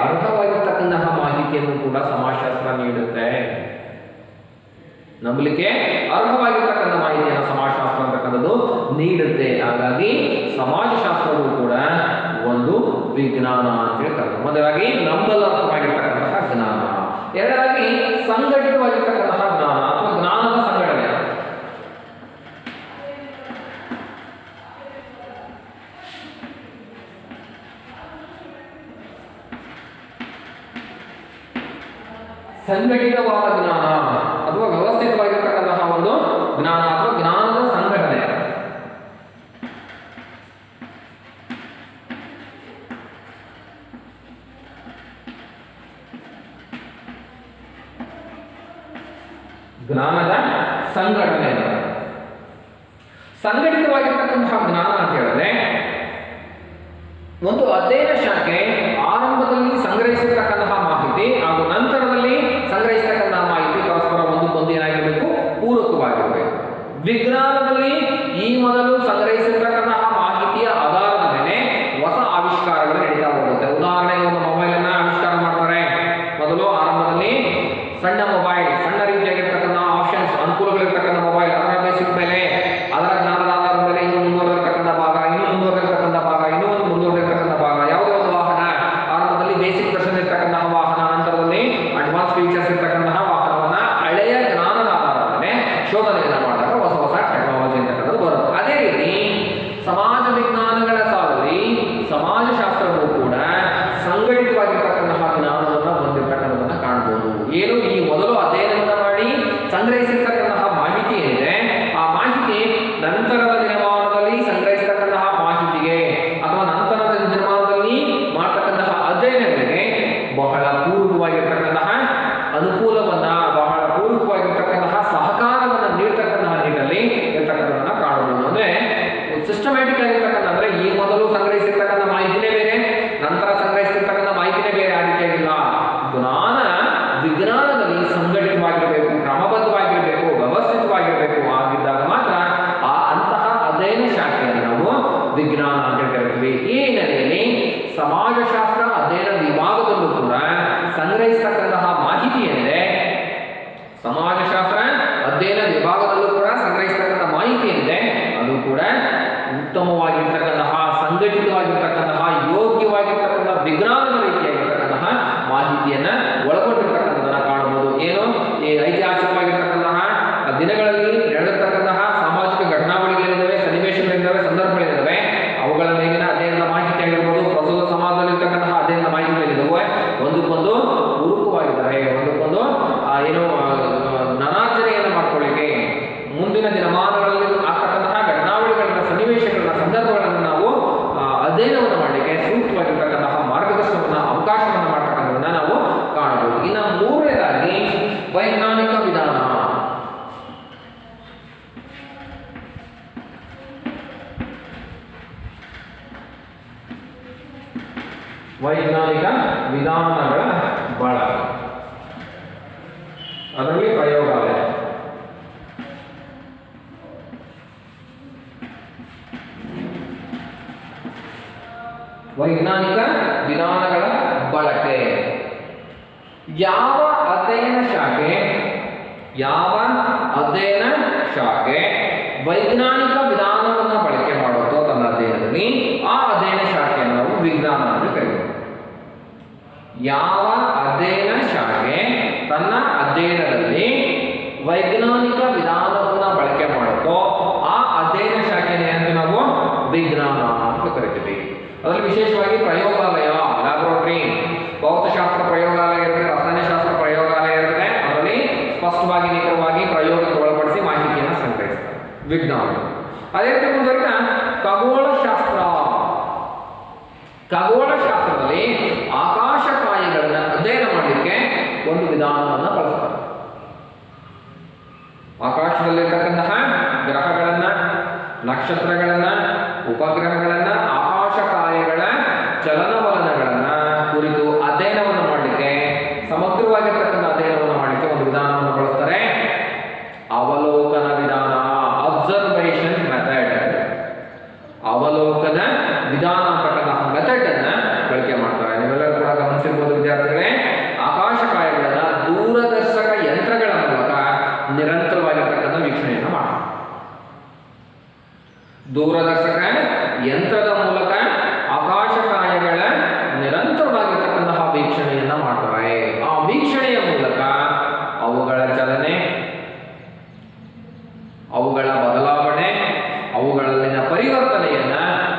[SPEAKER 1] ಅರ್ಹವಾಗಿರ್ತಕ್ಕಂತಹ ಮಾಹಿತಿಯನ್ನು ಕೂಡ ಸಮಾಜಶಾಸ್ತ್ರ ನೀಡುತ್ತೆ. ನಂಬಲಿಕ್ಕೆ ಅರ್ಹವಾಗಿರ್ತಕ್ಕಂಥ ಮಾಹಿತಿಯನ್ನು ಸಮಾಜಶಾಸ್ತ್ರ ಅಂತಕ್ಕಂಥದ್ದು ನೀಡುತ್ತೆ. ಹಾಗಾಗಿ ಸಮಾಜಶಾಸ್ತ್ರವು ಕೂಡ ಒಂದು ವಿಜ್ಞಾನ ಅಂತೇಳಿ ಕರೆದು. ಮೊದಲಾಗಿ ನಂಬಲರ್ಹವಾಗಿರ್ತಕ್ಕಂತಹ ಜ್ಞಾನ, ಎರಡರಾಗಿ ಸಂಘಟಿತವಾಗಿರ್ತಕ್ಕಂತಹ ಜ್ಞಾನ ಅಥವಾ ಜ್ಞಾನದ ಸಂಘಟನೆ. ಸಂಘಟಿತವಾದ ಜ್ಞಾನ ಅಥವಾ ವ್ಯವಸ್ಥಿತವಾಗಿರ್ತಕ್ಕಂತಹ ಒಂದು ಜ್ಞಾನ ಅಥವಾ ಜ್ಞಾನದ ಸಂಘಟನೆ. ಜ್ಞಾನದ ಸಂಘಟನೆ, ಸಂಘಟಿತವಾಗಿರ್ತಕ್ಕಂತಹ ಜ್ಞಾನ ಅಂತ ಹೇಳಿದ್ರೆ ಒಂದು ಅಧ್ಯಯನ ಶಾಖೆ ಆರಂಭದಲ್ಲಿ ಸಂಗ್ರಹಿಸಿರ್ತಕ್ಕಂತಹ ಮಾಹಿತಿ ಹಾಗೂ ನಂತರದಲ್ಲಿ ಸಂಗ್ರಹಿಸತಕ್ಕಂತಹ ಮಾಹಿತಿ ಪರಸ್ಪರ ಒಂದಕ್ಕೊಂದು ಏನಾಗಿರಬೇಕು, ಪೂರಕವಾಗಿರಬೇಕು. ವಿಜ್ಞಾನದಲ್ಲಿ ಈ ಮೊದಲು ಸಂಗ್ರಹಿಸಿರ್ತಕ್ಕಂತಹ ಮಾಹಿತಿಯ ಆಧಾರದ ಮೇಲೆ ಹೊಸ ಆವಿಷ್ಕಾರಗಳು ನಡೀತಾ ಹೋಗುತ್ತೆ. ಉದಾಹರಣೆಗೆ ಒಂದು ಮೊಬೈಲ್ ಅನ್ನ ಆವಿಷ್ಕಾರ ಮಾಡ್ತಾರೆ. ಮೊದಲು ಆರಂಭದಲ್ಲಿ ಸಣ್ಣ ಮೊಬೈಲ್, ಸಣ್ಣ ರೀತಿಯಾಗಿರ್ತಕ್ಕಂಥ ಆಪ್ಷನ್ಸ್, ಅನುಕೂಲಗಳಿರ್ತಕ್ಕಂಥ ಮೊಬೈಲ್, ಅದರ ಬೇಸಿಕ್ ಮೇಲೆ, ಅದರ ಜ್ಞಾನದ ಆಧಾರದ ಮೇಲೆ ಇನ್ನೂ ಮುಂದುವರೆದಿರ್ತಕ್ಕಂಥ ಭಾಗ, ಇನ್ನೂ ಮುಂದುವರೆದಿರ್ತಕ್ಕಂಥ ಭಾಗ, ಇನ್ನೂ ಒಂದು ಮುಂದುವರೆದಿರ್ತಕ್ಕಂಥ ಭಾಗ, ಯಾವುದೇ ಒಂದು ವಾಹನ ಆರಂಭದಲ್ಲಿ ಬೇಸಿಕ್ ವರ್ಷನ್ ಇರ್ತಕ್ಕಂತಹ ವಾಹನ, ನಂತರದಲ್ಲಿ ಅಡ್ವಾನ್ಸ್ ಫೀಚರ್ಸ್ ಇರ್ತಕ್ಕಂತಹ ವಾಹನವನ್ನ ಹಳೆಯ ಜ್ಞಾನದ ಆಧಾರದ ಮೇಲೆ ಶೋಧನೆಯನ್ನು ಮಾಡಿದಾಗ ಹೊಸ ಹೊಸ ಟೆಕ್ನಾಲಜಿ ಅಂತಕ್ಕಂಥದ್ದು ಬರುತ್ತೆ. ಅದೇ ರೀತಿ ಸಮಾಜ ವಿಜ್ಞಾನಗಳ ಸಾಲಲ್ಲಿ ಸಮಾಜಶಾಸ್ತ್ರವು ಕೂಡ ಸಂಘಟಿತವಾಗಿರ್ತಕ್ಕಂತಹ ಜ್ಞಾನವನ್ನು ಹೊಂದಿರತಕ್ಕಂಥದ್ದನ್ನು ಕಾಣಬಹುದು. ಏನು, ಈ ಮೊದಲು ಅಧ್ಯಯನವನ್ನು ಮಾಡಿ ಸಂಗ್ರಹಿಸಿರ್ತಕ್ಕಂತಹ ಮಾಹಿತಿ ಏನಿದೆ, ಆ ಮಾಹಿತಿ ನಂತರದ ದಿನಮಾನದಲ್ಲಿ ಸಂಗ್ರಹಿಸತಕ್ಕಂತಹ ಮಾಹಿತಿಗೆ ಅಥವಾ ನಂತರದ ದಿನಮಾನದಲ್ಲಿ ಮಾಡತಕ್ಕಂತಹ ಅಧ್ಯಯನಗಳಿಗೆ ಬಹಳ ಪೂರಕವಾಗಿರ್ತಕ್ಕಂತಹ ಅನುಕೂಲವನ್ನ, ಬಹಳ ಪೂರಕವಾಗಿರ್ತಕ್ಕಂತಹ ಸಹಕಾರವನ್ನು ನೀಡ್ತಕ್ಕಂತಹ ನಿಟ್ಟಿನಲ್ಲಿ ಇರ್ತಕ್ಕಂಥದ್ದನ್ನ ಕಾಣಬಹುದು. ಅಂದ್ರೆ ಸಿಸ್ಟಮ್ಯಾಟಿಕ್ ಆಗಿರ್ತಕ್ಕಂಥ, ಅಂದ್ರೆ ಈ ಮೊದಲು ಸಂಗ್ರಹಿಸಿರ್ತಕ್ಕಂಥ ಮಾಹಿತಿನೇ ಬೇರೆ, ನಂತರ ಸಂಗ್ರಹಿಸಿರ್ತಕ್ಕಂಥ ಮಾಹಿತಿನೇ ಬೇರೆ, ಆ ರೀತಿಯಾಗಿಲ್ಲ. ಜ್ಞಾನ ವಿಜ್ಞಾನದಲ್ಲಿ ಸಂಘಟಿತವಾಗಿರಬೇಕು, ಕ್ರಮಬದ್ಧವಾಗಿರಬೇಕು, ವ್ಯವಸ್ಥಿತವಾಗಿರಬೇಕು. ಆಗಿದ್ದಾಗ ಮಾತ್ರ ಅಂತಹ ಅಧ್ಯಯನ ಶಾಖೆಯನ್ನು ನಾವು ವಿಜ್ಞಾನ ಅಂತ ಕರಿತೀವಿ. ಈ ಹಿನ್ನೆಲೆಯಲ್ಲಿ ಸಮಾಜಶಾಸ್ತ್ರ ಅಧ್ಯಯನ ವಿಭಾಗದಲ್ಲೂ ಕೂಡ ಸಂಗ್ರಹಿಸತಕ್ಕಂತಹ ಮಾಹಿತಿ ಏನಿದೆ, ಸಮಾಜಶಾಸ್ತ್ರ ಅಧ್ಯಯನ ವೈಜ್ಞಾನಿಕ ವಿಧಾನ. ವೈಜ್ಞಾನಿಕ ವಿಧಾನಗಳ ಬಳಕೆ, ಅದರಲ್ಲಿ ಪ್ರಯೋಗಾಲಯ. ವೈಜ್ಞಾನಿಕ ವಿಧಾನಗಳ ಬಳಕೆ. ಯಾವ ಅಧ್ಯಯನ ಶಾಖೆ ವೈಜ್ಞಾನಿಕ ವಿಧಾನವನ್ನು ಬಳಕೆ ಮಾಡುತ್ತೋ ತನ್ನ ಅಧ್ಯಯನದಲ್ಲಿ, ಆ ಅಧ್ಯಯನ ಶಾಖೆಯನ್ನು ನಾವು ವಿಜ್ಞಾನ ಅಂತ ಕರೀತೀವಿ. ಯಾವ ಅಧ್ಯಯನ ಶಾಖೆ ತನ್ನ ಅಧ್ಯಯನದಲ್ಲಿ ವೈಜ್ಞಾನಿಕ ವಿಧಾನವನ್ನು ಬಳಕೆ ಮಾಡುತ್ತೋ ಆ ಅಧ್ಯಯನ ಶಾಖೆಯನ್ನು ನಾವು ವಿಜ್ಞಾನ ಅಂತ ಕರಿತೀವಿ. ಅದರಲ್ಲಿ ವಿಶೇಷವಾಗಿ ಪ್ರಯೋಗಾಲಯ, ಲ್ಯಾಬೊರೇಟರಿ, ಭೌತಶಾಸ್ತ್ರ ಪ್ರಯೋಗಾಲಯ ಇರುತ್ತೆ, ರಸಾಯನಶಾಸ್ತ್ರ ಪ್ರಯೋಗಾಲಯ ಇರುತ್ತೆ. ಅದರಲ್ಲಿ ಸ್ಪಷ್ಟವಾಗಿ ನಿಖರವಾಗಿ ಪ್ರಯೋಗಕ್ಕೆ ಒಳಪಡಿಸಿ ಮಾಹಿತಿಯನ್ನು ಸಂಗ್ರಹಿಸ್ತಾರೆ ವಿಜ್ಞಾನ. ಅದೇ ರೀತಿ ಮುಂದುವರಿತಾ ಖಗೋಳಶಾಸ್ತ್ರದಲ್ಲಿ ಆಕಾಶಕಾಯಗಳನ್ನು ಅಧ್ಯಯನ ಮಾಡಲಿಕ್ಕೆ ಒಂದು ವಿಧಾನವನ್ನು ಬಳಸ್ತಾರೆ. ಆಕಾಶದಲ್ಲಿರ್ತಕ್ಕಂತಹ ಗ್ರಹಗಳನ್ನ, ನಕ್ಷತ್ರಗಳನ್ನ, ಉಪಗ್ರಹಗಳನ್ನ, ಆಕಾಶಕಾಯಗಳ ಚಲನವಲನಗಳನ್ನ ಕುರಿತು ಅಧ್ಯಯನವನ್ನು ಮಾಡಲಿಕ್ಕೆ, ಸಮಗ್ರವಾಗಿರ್ತಕ್ಕಂಥ ಅಧ್ಯಯನವನ್ನು ಮಾಡಲಿಕ್ಕೆ ಒಂದು ವಿಧಾನವನ್ನು ಬಳಸ್ತಾರೆ, ಅವಲೋಕನ ವಿಧಾನ, ಅಬ್ಸರ್ವೇಷನ್ ಮೆಥಡ್. ಅವಲೋಕನ ವಿಧಾನ ಅಂತಕ್ಕಂತಹ ಮೆಥಡ್ ಅನ್ನ ಬಳಕೆ ಮಾಡ್ತಾರೆ. ನೀವೆಲ್ಲರೂ ಕೂಡ ಗಮನಿಸಿರ್ಬೋದು ವಿದ್ಯಾರ್ಥಿಗಳೇ, ಆಕಾಶಕಾಯಗಳನ್ನ ದೂರದರ್ಶಕ ಯಂತ್ರಗಳ ಮೂಲಕ ನಿರಂತರವಾಗಿರ್ತಕ್ಕಂಥ ವೀಕ್ಷಣೆಯನ್ನು ಮಾಡ್ತಾರೆ. ದೂರದರ್ಶಕ ಯಂತ್ರದ ಮೂಲಕ ಆಕಾಶಕಾಯಗಳ ನಿರಂತರವಾಗಿರ್ತಕ್ಕಂತಹ ವೀಕ್ಷಣೆಯನ್ನ ಮಾಡ್ತಾರೆ. ಆ ವೀಕ್ಷಣೆಯ ಮೂಲಕ ಅವುಗಳ ಚಲನೆ, ಅವುಗಳ ಬದಲಾವಣೆ, ಅವುಗಳಲ್ಲಿನ ಪರಿವರ್ತನೆಯನ್ನ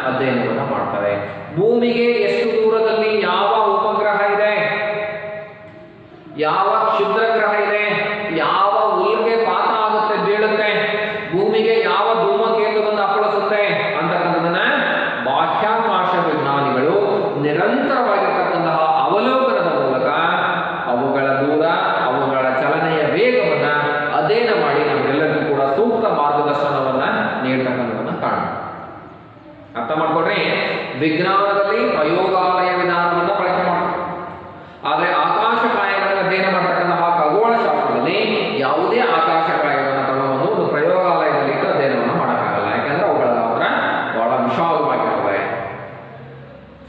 [SPEAKER 1] ಅಧ್ಯಯನವನ್ನು ಮಾಡ್ತಾರೆ. ಭೂಮಿಗೆ ಎಷ್ಟು ದೂರದಲ್ಲಿ ಯಾವ ಉಪಗ್ರಹ ಇದೆ, ಯಾವ ಕ್ಷುದ್ರ ಗ್ರಹ ಇದೆ, ಯಾವ ಉಲ್ಕೆ ಪಾತ ಆಗುತ್ತೆ, ಬೀಳುತ್ತೆ, ಭೂಮಿಗೆ ಯಾವ ಧೂಮಕೇತು ಬಂದು ಅಪ್ಪಳಿಸುತ್ತೆ ಅಂತಕ್ಕಂಥದನ್ನ ಬಾಹ್ಯಾಕಾಶ ವಿಜ್ಞಾನಿಗಳು ನಿರಂತರವಾಗಿರ್ತಕ್ಕಂತಹ ಅವಲೋಕನದ ಮೂಲಕ ಅವುಗಳ ದೂರ, ಅವುಗಳ ಚಲನೆಯ ವೇಗವನ್ನ ಅಧ್ಯಯನ ಮಾಡಿ ನಮಗೆಲ್ಲರಿಗೂ ಕೂಡ ಸೂಕ್ತ ಮಾರ್ಗದರ್ಶನವನ್ನ ನೀಡ್ತಕ್ಕಂಥದನ್ನ ಕಾಣೋಣ. ಅರ್ಥ ಮಾಡ್ಕೊಡ್ರಿ, ವಿಜ್ಞಾನದಲ್ಲಿ ಪ್ರಯೋಗಾಲಯ ವಿಧಾನವನ್ನು ಬಳಕೆ ಮಾಡ್ತಾರೆ. ಆದರೆ ಆಕಾಶಕಾಯಗಳನ್ನು ಅಧ್ಯಯನ ಮಾಡ್ತಕ್ಕಂತಹ ಖಗೋಳಶಾಸ್ತ್ರದಲ್ಲಿ ಯಾವುದೇ ಆಕಾಶಕಾಯಗಳನ್ನು ತಗೊಂಡು ಒಂದು ಪ್ರಯೋಗಾಲಯದಲ್ಲಿ ಇಟ್ಟು ಅಧ್ಯಯನವನ್ನು ಮಾಡೋಕ್ಕಾಗಲ್ಲ. ಯಾಕಂದ್ರೆ ಅವುಗಳ ಗಾತ್ರ ಬಹಳ ವಿಶಾಲವಾಗಿರ್ತವೆ.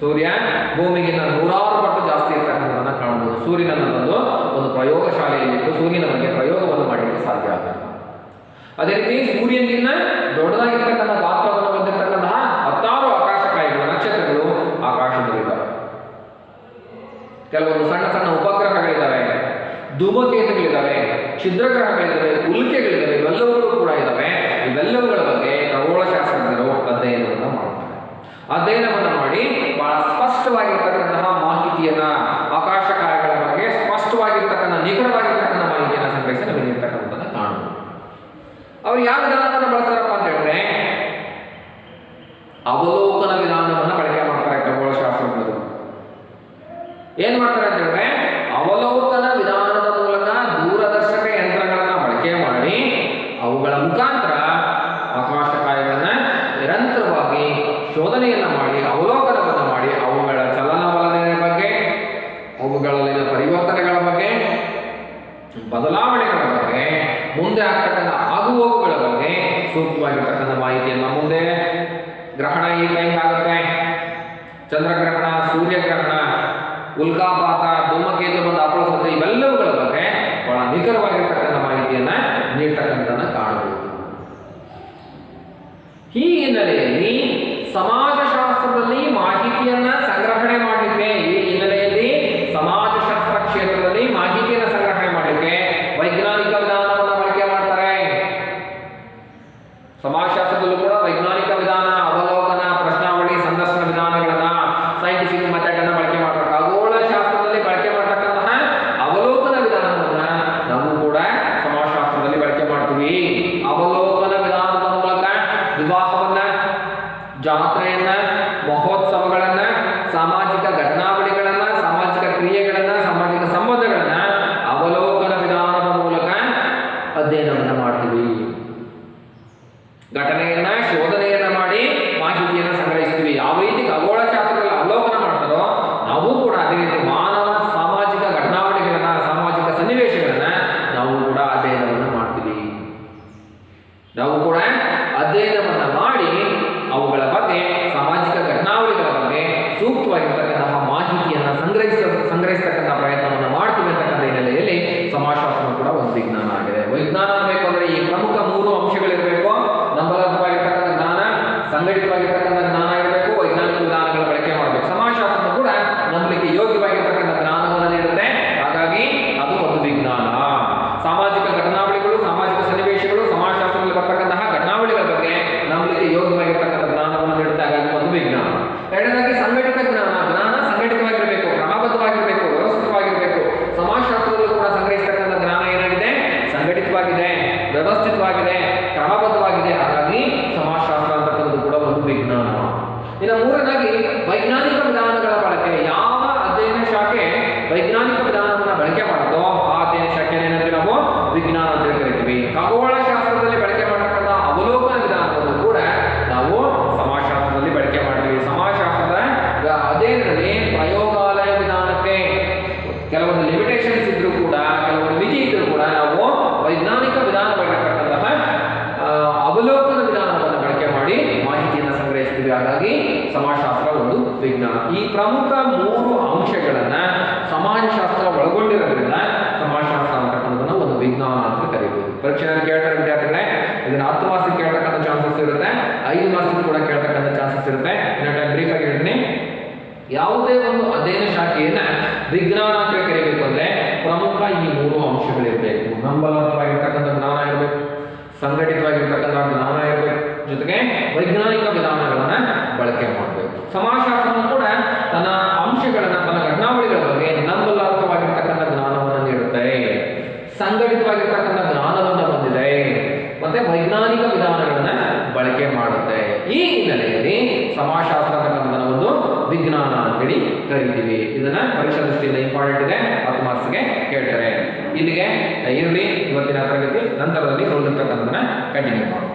[SPEAKER 1] ಸೂರ್ಯ ಭೂಮಿಗಿಂತ 100 ಪಟ್ಟು ಜಾಸ್ತಿ ಇರ್ತಕ್ಕಂಥದನ್ನ ಕಾಣಬಹುದು. ಸೂರ್ಯನನ್ನು ತಂದು ಒಂದು ಪ್ರಯೋಗಶಾಲೆಯಲ್ಲಿಟ್ಟು ಸೂರ್ಯನ ಬಗ್ಗೆ ಪ್ರಯೋಗವನ್ನು ಮಾಡಲಿಕ್ಕೆ ಸಾಧ್ಯ ಆಗಲ್ಲ. ಅದೇ ರೀತಿ ಸೂರ್ಯನಿಗಿಂತ ದೊಡ್ಡದಾಗಿರ್ತಕ್ಕಂಥ ಗಾತ್ರವನ್ನು ಹೊಂದಿರತಕ್ಕಂತಹ 10 ಆಕಾಶಕಾಯಗಳು, ನಕ್ಷತ್ರಗಳು ಆಕಾಶದಲ್ಲಿದ್ದಾವೆ. ಕೆಲವೊಂದು ಸಣ್ಣ ಸಣ್ಣ ಉಪಗ್ರಹಗಳಿದ್ದಾವೆ, ಧೂಮಕೇತುಗಳಿದ್ದಾವೆ, ಕ್ಷುದ್ರಗ್ರಹಗಳಿದ್ದಾವೆ, ಉಲ್ಕೆಗಳಿದ್ದಾವೆ, ಇವೆಲ್ಲವೂ ಕೂಡ ಇದ್ದಾವೆ. ಇವೆಲ್ಲವುಗಳ ಬಗ್ಗೆ ಖಗೋಳಶಾಸ್ತ್ರಜ್ಞರು ಅಧ್ಯಯನವನ್ನು ಮಾಡ್ತಾರೆ. ಅಧ್ಯಯನವನ್ನು ಮಾಡಿ ಬಹಳ ಸ್ಪಷ್ಟವಾಗಿರ್ತಕ್ಕಂತಹ ಮಾಹಿತಿಯನ್ನ, ಆಕಾಶಕಾಯಗಳ ಬಗ್ಗೆ ಸ್ಪಷ್ಟವಾಗಿರ್ತಕ್ಕಂಥ ನಿಖರವಾಗಿರ್ತಕ್ಕಂಥ ಮಾಹಿತಿಯನ್ನು ಸಂಗ್ರಹಿಸಿ ನಮಗೆ ನೀಡ್ತಕ್ಕಂಥದ್ದನ್ನು ಕಾಣಬಹುದು. ಅವ್ರು ಯಾವ ವಿಧಾನವನ್ನು ಬಳಸ್ತಾರಪ್ಪ ಅಂತ ಹೇಳಿದ್ರೆ ಅವಲೋಕನ ವಿಧಾನವನ್ನು ಬಳಕೆ ಮಾಡ್ತಾರೆ ಖಗೋಳಶಾಸ್ತ್ರಜ್ಞರು. ಏನ್ ಮಾಡ್ತಾರೆ ಅಂತ ಹೇಳಿದ್ರೆ ಅವಲೋಕನ ವಿಧಾನದ ಮೂಲಕ ದೂರದರ್ಶಕ ಯಂತ್ರಗಳನ್ನ ಬಳಕೆ ಮಾಡಿ ಅವುಗಳ ಮುಖಾಂತರ ಆಕಾಶಕಾಯಗಳನ್ನ ನಿರಂತರವಾಗಿ ಶೋಧನೆಯನ್ನ ಮಾಡಿ, ಅವಲೋಕನವನ್ನು ಮಾಡಿ, ಅವುಗಳ ಚಲನವಲನೆಯ ಬಗ್ಗೆ, ಅವುಗಳಲ್ಲಿನ ಪರಿವರ್ತನೆಗಳ ಬಗ್ಗೆ, ಬದಲಾವಣೆಗಳ ಬಗ್ಗೆ, ಮುಂದೆ ಆಗ್ತಕ್ಕಂಥ ಆಗುಹೋಗುಗಳ ಬಗ್ಗೆ ಸೂಕ್ತವಾಗಿರ್ತಕ್ಕಂಥ ಮಾಹಿತಿಯನ್ನು, ಮುಂದೆ ಗ್ರಹಣ ಈ ಟೈಮ್ ಆಗುತ್ತೆ, ಚಂದ್ರಗ್ರಹಣ, ಸೂರ್ಯಗ್ರಹಣ, ಉಲ್ಕಾಪಾತ, ಧೂಮಕೇತು ಬಂದು ಅಪ್ಪಳಿಸುತ್ತೆ, ಇವೆಲ್ಲವುಗಳ ಬಗ್ಗೆ ಬಹಳ ನಿಖರವಾಗಿರ್ತಕ್ಕಂಥ ಮಾಹಿತಿಯನ್ನ ನೀಡ್ತಕ್ಕಂಥದ್ದನ್ನ ಕಾಣಬಹುದು. ಈ ಹಿನ್ನೆಲೆಯಲ್ಲಿ ಸಮಾಜಶಾಸ್ತ್ರದಲ್ಲಿ ಮಾಹಿತಿಯನ್ನ ಸಂಗ್ರಹಣೆ ಮಾಡಲಿಕ್ಕೆ, ಈ ಹಿನ್ನೆಲೆಯಲ್ಲಿ ಸಮಾಜಶಾಸ್ತ್ರ ಕ್ಷೇತ್ರದಲ್ಲಿ ಮಾಹಿತಿಯನ್ನು ಸಂಗ್ರಹಣೆ ಮಾಡಲಿಕ್ಕೆ ವೈಜ್ಞಾನಿಕ ವಿಧಾನವನ್ನು ಬಳಕೆ ಮಾಡ್ತಾರೆ. ಸಮಾಜಶಾಸ್ತ್ರದಲ್ಲೂ ಕೂಡ ವೈಜ್ಞಾನಿಕ ವಿಧಾನ, ಅವಲೋಕನ, ಪ್ರಶ್ನಾವಳಿ, ಸಂದರ್ಶನ ವಿಧಾನಗಳನ್ನ, ಸೈಂಟಿಫಿಕ್ ಮೆಥಡ್ ಅನ್ನ ಬಳಕೆ ಮಾಡ್ತಾರೆ. ಖಗೋಳಶಾಸ್ತ್ರದಲ್ಲಿ ಬಳಕೆ ಮಾಡತಕ್ಕಂತಹ ಅವಲೋಕನ ವಿಧಾನವನ್ನ ನಾವು ಕೂಡ ಸಮಾಜಶಾಸ್ತ್ರದಲ್ಲಿ ಬಳಕೆ ಮಾಡ್ತೀವಿ. ಅವಲೋಕನ ವಿಧಾನದ ಮೂಲಕ ವಿವಾಹವನ್ನ, ಜಾತ್ರೆಯನ್ನ, ಅಧ್ಯಯನವನ್ನು ಮಾಡ್ತೀವಿ. ಘಟನೆಯನ್ನ ಶೋಧನೆಯನ್ನ ಮಾಡಿ ಮಾಹಿತಿಯನ್ನು ಸಂಗ್ರಹಿಸ್ತೀವಿ. ಯಾವ ರೀತಿ ಖಗೋಳಶಾಸ್ತ್ರದಲ್ಲಿ ಅವಲೋಕನ ಮಾಡ್ತಾರೋ ನಾವು ಕೂಡ ಅದೇ ರೀತಿ ಮಾನವ ಸಾಮಾಜಿಕ ಘಟನಾವಳಿಗಳನ್ನ, ಸಾಮಾಜಿಕ ಸನ್ನಿವೇಶಗಳನ್ನ ನಾವು ಕೂಡ ಅಧ್ಯಯನವನ್ನು ಮಾಡ್ತೀವಿ. ನಾವು ಕೂಡ ಅಧ್ಯಯನವನ್ನ ಮಾಡಿ ಅವುಗಳ ಬಗ್ಗೆ, ಸಾಮಾಜಿಕ ಘಟನಾವಳಿಗಳ ಬಗ್ಗೆ ಸೂಕ್ತವಾಗಿರ್ತಕ್ಕಂತಹ ಮಾಹಿತಿಯನ್ನು ಸಂಗ್ರಹಿಸತಕ್ಕಂಥ ಪ್ರಯತ್ನವನ್ನು ಮಾಡ್ತೀವಿ ಅಂತಕ್ಕಂಥ ಹಿನ್ನೆಲೆಯಲ್ಲಿ ಸಮಾಜಶಾಸ್ತ್ರ ಕೂಡ ಒಂದು ವಿಜ್ಞಾನ ಆಗಿದೆ. ವಿಜ್ಞಾನ ಆಗಬೇಕು ಅಂದ್ರೆ ಈ ಪ್ರಮುಖ 3 ಅಂಶಗಳಿರಬೇಕು. ನಂಬಲರ್ಹವಾಗಿರ್ತಕ್ಕಂಥ ಜ್ಞಾನ, ಸಂಘಟಿತವಾಗಿರ್ತಕ್ಕಂಥ ಜ್ಞಾನ ಇರಬೇಕು, ವೈಜ್ಞಾನಿಕ ವಿಧಾನಗಳ ಬಳಕೆ ಮಾಡಬೇಕು. ಸಮಾಜಶಾಸ್ತ್ರ ಕೂಡ ನಂಬಲಿಕ್ಕೆ ಯೋಗ್ಯವಾಗಿರ್ತಕ್ಕಂಥ ಜ್ಞಾನವನ್ನು ನೀಡುತ್ತೆ. ಹಾಗಾಗಿ ಅದು ಒಂದು ವಿಜ್ಞಾನ. ಸಾಮಾಜಿಕ ಘಟನಾವಳಿಗಳು, ಸಾಮಾಜಿಕ ಸನ್ನಿವೇಶಗಳು, ಸಮಾಜಶಾಸ್ತ್ರದಲ್ಲಿ ಬರ್ತಕ್ಕಂತಹ ಘಟನಾವಳಿಗಳ ಬಗ್ಗೆ ನಂಬಲಿಕ್ಕೆ ಯೋಗ್ಯವಾಗಿರ್ತಕ್ಕಂಥ ಜ್ಞಾನವನ್ನು ನೀಡುತ್ತೆ. ಹಾಗಾಗಿ ಒಂದು ವಿಜ್ಞಾನ. ಎರಡನೇದಾಗಿ ಸಂಘಟಿತ ಜ್ಞಾನ. ಜ್ಞಾನ ಸಂಘಟಿತವಾಗಿರಬೇಕು, ಕ್ರಮಬದ್ಧವಾಗಿರಬೇಕು, ವ್ಯವಸ್ಥಿತವಾಗಿರಬೇಕು. ಸಮಾಜಶಾಸ್ತ್ರದಲ್ಲೂ ಕೂಡ ಸಂಗ್ರಹಿಸತಕ್ಕಂಥ ಜ್ಞಾನ ಏನಾಗಿದೆ? ಸಂಘಟಿತವಾಗಿದೆ, ವ್ಯವಸ್ಥಿತವಾಗಿದೆ, ಕ್ರಮಬದ್ಧವಾಗಿದೆ. ಹಾಗಾಗಿ ಸಮಾಜಶಾಸ್ತ್ರ ಅಂತಕ್ಕಂಥದ್ದು ಕೂಡ ಒಂದು ವಿಜ್ಞಾನ. ಇನ್ನು ಮೂರನೇದಾಗಿ ವೈಜ್ಞಾನಿಕ ವಿಧಾನಗಳ ಬಳಕೆ. ಯಾವ ಅಧ್ಯಯನ ಶಾಖೆ ವೈಜ್ಞಾನಿಕ ವಿಧಾನವನ್ನು ಬಳಕೆ ಮಾಡುತ್ತೋ ಆ ಅಧ್ಯಯನ ಶಾಖೆ ಏನಂತ ನಾವು ವಿಜ್ಞಾನ ಅಂತ ಕರಿತೀವಿ. ಖಗೋಳಶಾಸ್ತ್ರದಲ್ಲಿ ಬಳಕೆ ಮಾಡತಕ್ಕಂಥ ಅವಲೋಕನ ವಿಧಾನವನ್ನು ಕೂಡ ನಾವು ಸಮಾಜಶಾಸ್ತ್ರದಲ್ಲಿ ಬಳಕೆ ಮಾಡ್ತೀವಿ. ಸಮಾಜಶಾಸ್ತ್ರದ ಅಧ್ಯಯನದಲ್ಲಿ ಪ್ರಯೋಗಾಲಯ ವಿಧಾನಕ್ಕೆ ಕೆಲವೊಂದು ಲಿಮಿಟೇಷನ್ಸ್ ಇದ್ರೂ ಕೂಡ, ಕೆಲವೊಂದು ಮಿತಿ ಇದ್ರೂ ಕೂಡ ನಾವು ವೈಜ್ಞಾನಿಕ ವಿಧಾನವಾಗಿರ್ತಕ್ಕಂತಹ ಅವಲೋಕನ ವಿಧಾನವನ್ನು ಬಳಕೆ ಮಾಡಿ ಮಾಹಿತಿಯನ್ನು ಸಂಗ್ರಹಿಸ್ತೀವಿ. ಹಾಗಾಗಿ ಸಮಾಜಶಾಸ್ತ್ರ ಒಂದು ವಿಜ್ಞಾನ. ಈ ಪ್ರಮುಖ 3 ಅಂಶಗಳನ್ನ ಸಮಾಜಶಾಸ್ತ್ರ ಒಳಗೊಂಡಿರೋದ್ರಿಂದ ಸಮಾಜಶಾಸ್ತ್ರ ಅಂತಕ್ಕಂಥದ್ದನ್ನ ಒಂದು ವಿಜ್ಞಾನ ಅಂತ ಕರೀಬಹುದು. ಪರೀಕ್ಷೆಯಲ್ಲಿ ಕೇಳ್ತಾರೆ ವಿದ್ಯಾರ್ಥಿಗಳೇ, ಇದನ್ನ 10 ಮಾರ್ಕ್ಸ್ ಕೇಳ್ತಕ್ಕಂಥ ಚಾನ್ಸಸ್ ಇರುತ್ತೆ, 5 ಮಾರ್ಕ್ಸ್ ಕೂಡ ಕೇಳ್ತಕ್ಕಂಥ ಚಾನ್ಸಸ್ ಇರುತ್ತೆ. ಇನ್ನೊಂದು ಬ್ರೀಫ್ ಆಗಿ ಹೇಳ್ತೀನಿ. ಯಾವುದೇ ಒಂದು ಅಧ್ಯಯನ ಶಾಖೆಯನ್ನ ವಿಜ್ಞಾನ ಅಂತ ಕರೀಬೇಕು ಅಂದ್ರೆ ಪ್ರಮುಖ ಈ 3 ಅಂಶಗಳಿರಬೇಕು. ನಂಬಲರ್ಹವಾಗಿರ್ತಕ್ಕಂಥ ಜ್ಞಾನ ಇರಬೇಕು, ಸಂಘಟಿತವಾಗಿರ್ತಕ್ಕಂಥ ಜ್ಞಾನ ಇರಬೇಕು, ಜೊತೆಗೆ ವೈಜ್ಞಾನಿಕ ವಿಧಾನಗಳನ್ನ ಬಳಕೆ ಮಾಡಬೇಕು. ಸಮಾಜಶಾಸ್ತ್ರವನ್ನು ಕೂಡ ತನ್ನ ಅಂಶಗಳನ್ನ, ತನ್ನ ಘಟನಾವಳಿಗಳ ಬಗ್ಗೆ ನಂಬಲರ್ಹವಾಗಿರ್ತಕ್ಕಂಥ ಜ್ಞಾನವನ್ನು ನೀಡುತ್ತೆ, ಸಂಘಟಿತವಾಗಿರ್ತಕ್ಕಂಥ ಜ್ಞಾನವನ್ನು ಹೊಂದಿದೆ, ಮತ್ತೆ ವೈಜ್ಞಾನಿಕ ವಿಧಾನಗಳನ್ನ ಬಳಕೆ ಮಾಡುತ್ತೆ. ಈ ಹಿನ್ನೆಲೆಯಲ್ಲಿ ಸಮಾಜಶಾಸ್ತ್ರ ಅಂತಕ್ಕಂಥದ್ದನ್ನ ಒಂದು ವಿಜ್ಞಾನ ಅಂತೇಳಿ ಕರಿತೀವಿ. ಇದನ್ನ ಪರೀಕ್ಷಾ ದೃಷ್ಟಿಯಿಂದ ಇಂಪಾರ್ಟೆಂಟ್ ಇದೆ, 10 ಮಾರ್ಕ್ಸ್ಗೆ ಕೇಳ್ತಾರೆ. ಇಲ್ಲಿಗೆ ಇರಲಿ ಇವತ್ತಿನ ತರಗತಿ. ನಂತರದಲ್ಲಿ ಉಳಿದಿರ್ತಕ್ಕಂಥದ್ದನ್ನ ಕಂಟಿನ್ಯೂ ಮಾಡೋಣ.